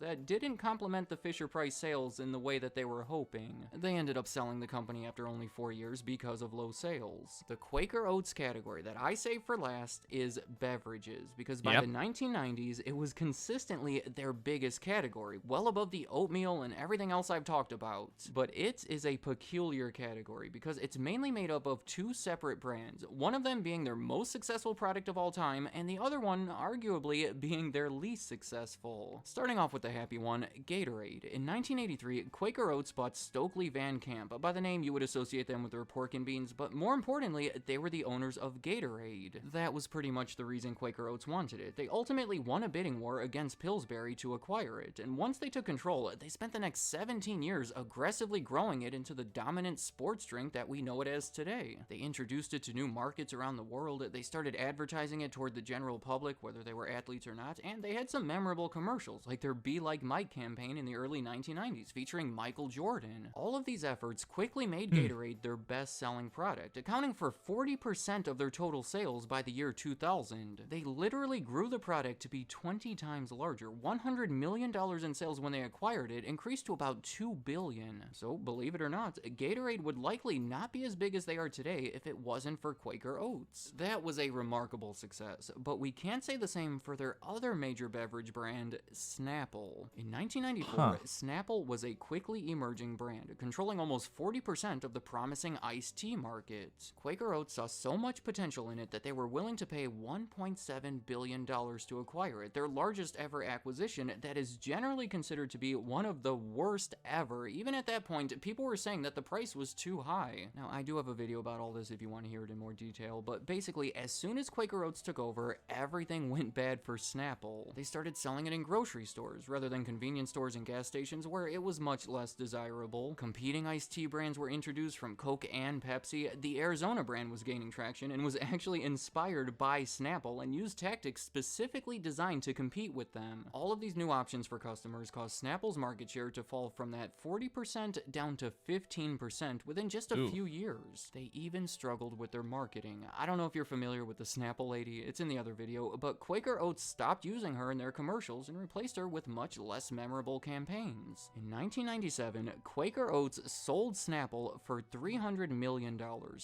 that didn't complement the Fisher-Price sales in the way that they were hoping. They ended up selling the company after only 4 years because of low sales. The Quaker Oats category that I saved for last is beverages, because by the 1990s, it was consistently their biggest category, well above the oatmeal and everything else I've talked about. But it is a peculiar category because it's mainly made up of 2 separate brands, one of them being their most successful product of all time, and the other one arguably being their least successful. Starting off with the happy one, Gatorade. In 1983, Quaker Oats bought Stokely Van Camp. By the name, you would associate them with their pork and beans, but more importantly, they were the owners of Gatorade. That was pretty much the reason Quaker Oats Oats wanted it. They ultimately won a bidding war against Pillsbury to acquire it, and once they took control, they spent the next 17 years aggressively growing it into the dominant sports drink that we know it as today. They introduced it to new markets around the world, they started advertising it toward the general public, whether they were athletes or not, and they had some memorable commercials, like their Be Like Mike campaign in the early 1990s, featuring Michael Jordan. All of these efforts quickly made Gatorade their best-selling product, accounting for 40% of their total sales by the year 2000. They literally grew the product to be 20 times larger. $100 million in sales when they acquired it increased to about $2 billion. So, believe it or not, Gatorade would likely not be as big as they are today if it wasn't for Quaker Oats. That was a remarkable success, but we can't say the same for their other major beverage brand, Snapple. In 1994, Snapple was a quickly emerging brand, controlling almost 40% of the promising iced tea market. Quaker Oats saw so much potential in it that they were willing to pay $1.7 billion to acquire it, their largest ever acquisition that is generally considered to be one of the worst ever. Even at that point, people were saying that the price was too high. Now, I do have a video about all this if you want to hear it in more detail, but basically, as soon as Quaker Oats took over, everything went bad for Snapple. They started selling it in grocery stores rather than convenience stores and gas stations where it was much less desirable. Competing iced tea brands were introduced from Coke and Pepsi. The Arizona brand was gaining traction and was actually inspired by Snapple and used tactics specifically designed to compete with them. All of these new options for customers caused Snapple's market share to fall from that 40% down to 15% within just a few years. They even struggled with their marketing. I don't know if you're familiar with the Snapple lady, it's in the other video, but Quaker Oats stopped using her in their commercials and replaced her with much less memorable campaigns. In 1997, Quaker Oats sold Snapple for $300 million,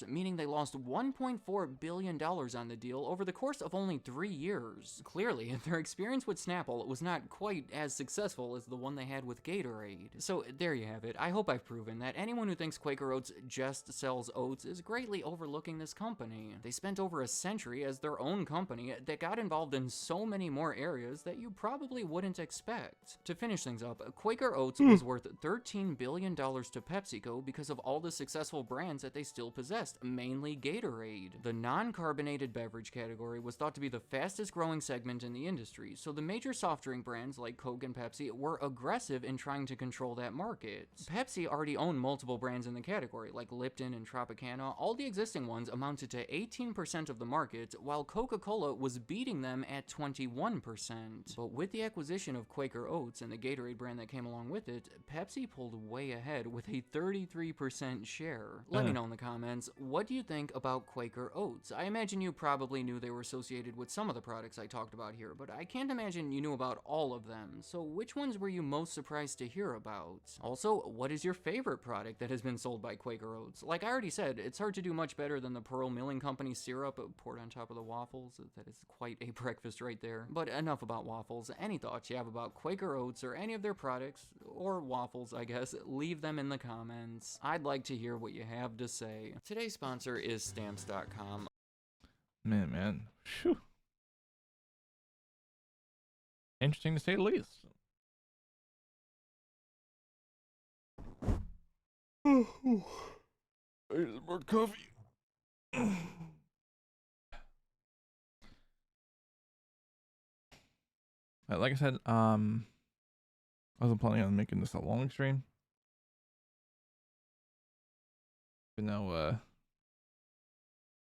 meaning they lost $1.4 billion on the deal over the course of only 3 years. Clearly, their experience with Snapple was not quite as successful as the one they had with Gatorade. So there you have it. I hope I've proven that anyone who thinks Quaker Oats just sells oats is greatly overlooking this company. They spent over a century as their own company that got involved in so many more areas that you probably wouldn't expect. To finish things up, Quaker Oats was worth $13 billion to PepsiCo because of all the successful brands that they still possessed, mainly Gatorade. The non-carbonated beverage category was thought to be the fastest growing segment in the industry, so the major soft drink brands like Coke and Pepsi were aggressive in trying to control that market. Pepsi already owned multiple brands in the category, like Lipton and Tropicana. All the existing ones amounted to 18% of the market, while Coca-Cola was beating them at 21%. But with the acquisition of Quaker Oats and the Gatorade brand that came along with it, Pepsi pulled way ahead with a 33% share. Let me know in the comments, what do you think about Quaker Oats? I imagine you probably knew they were associated with some of the products I talked about here, but I can't imagine you knew about all of them. So which ones were you most surprised to hear about? Also, what is your favorite product that has been sold by Quaker Oats? Like I already said, it's hard to do much better than the Pearl Milling Company syrup poured on top of the waffles. That is quite a breakfast right there. But enough about waffles. Any thoughts you have about Quaker Oats or any of their products, or waffles, I guess, leave them in the comments. I'd like to hear what you have to say. Today's sponsor is Stamps.com. Man. Phew. Interesting to say the least. There's more coffee. Like I said, I wasn't planning on making this a long stream. But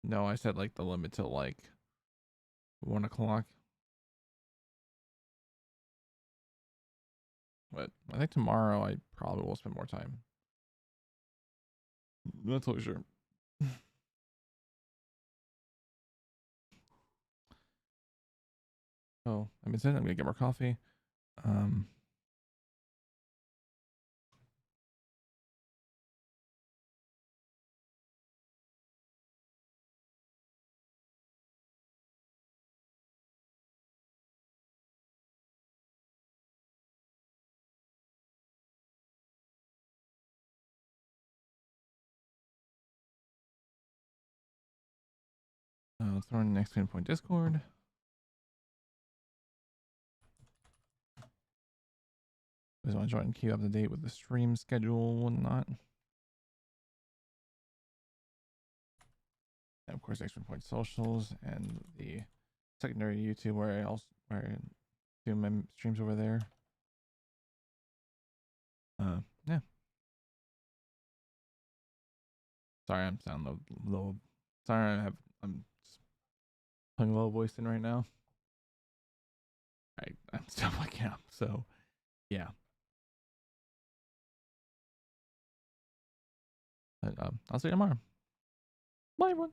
no, I said like the limit till like 1 o'clock. But I think tomorrow I probably will spend more time. Not totally sure. Oh, I've been saying I'm gonna get more coffee. Let's throw in the next pinpoint Discord. Just want to join and keep up to date with the stream schedule and whatnot. And of course, Extra Point Socials and the secondary YouTube where I do my streams over there. Yeah. Sorry, I'm sounding low. Sorry, I'm just putting a low voice in right now. I'm still waking up, so yeah. But, I'll see you tomorrow. Bye, everyone.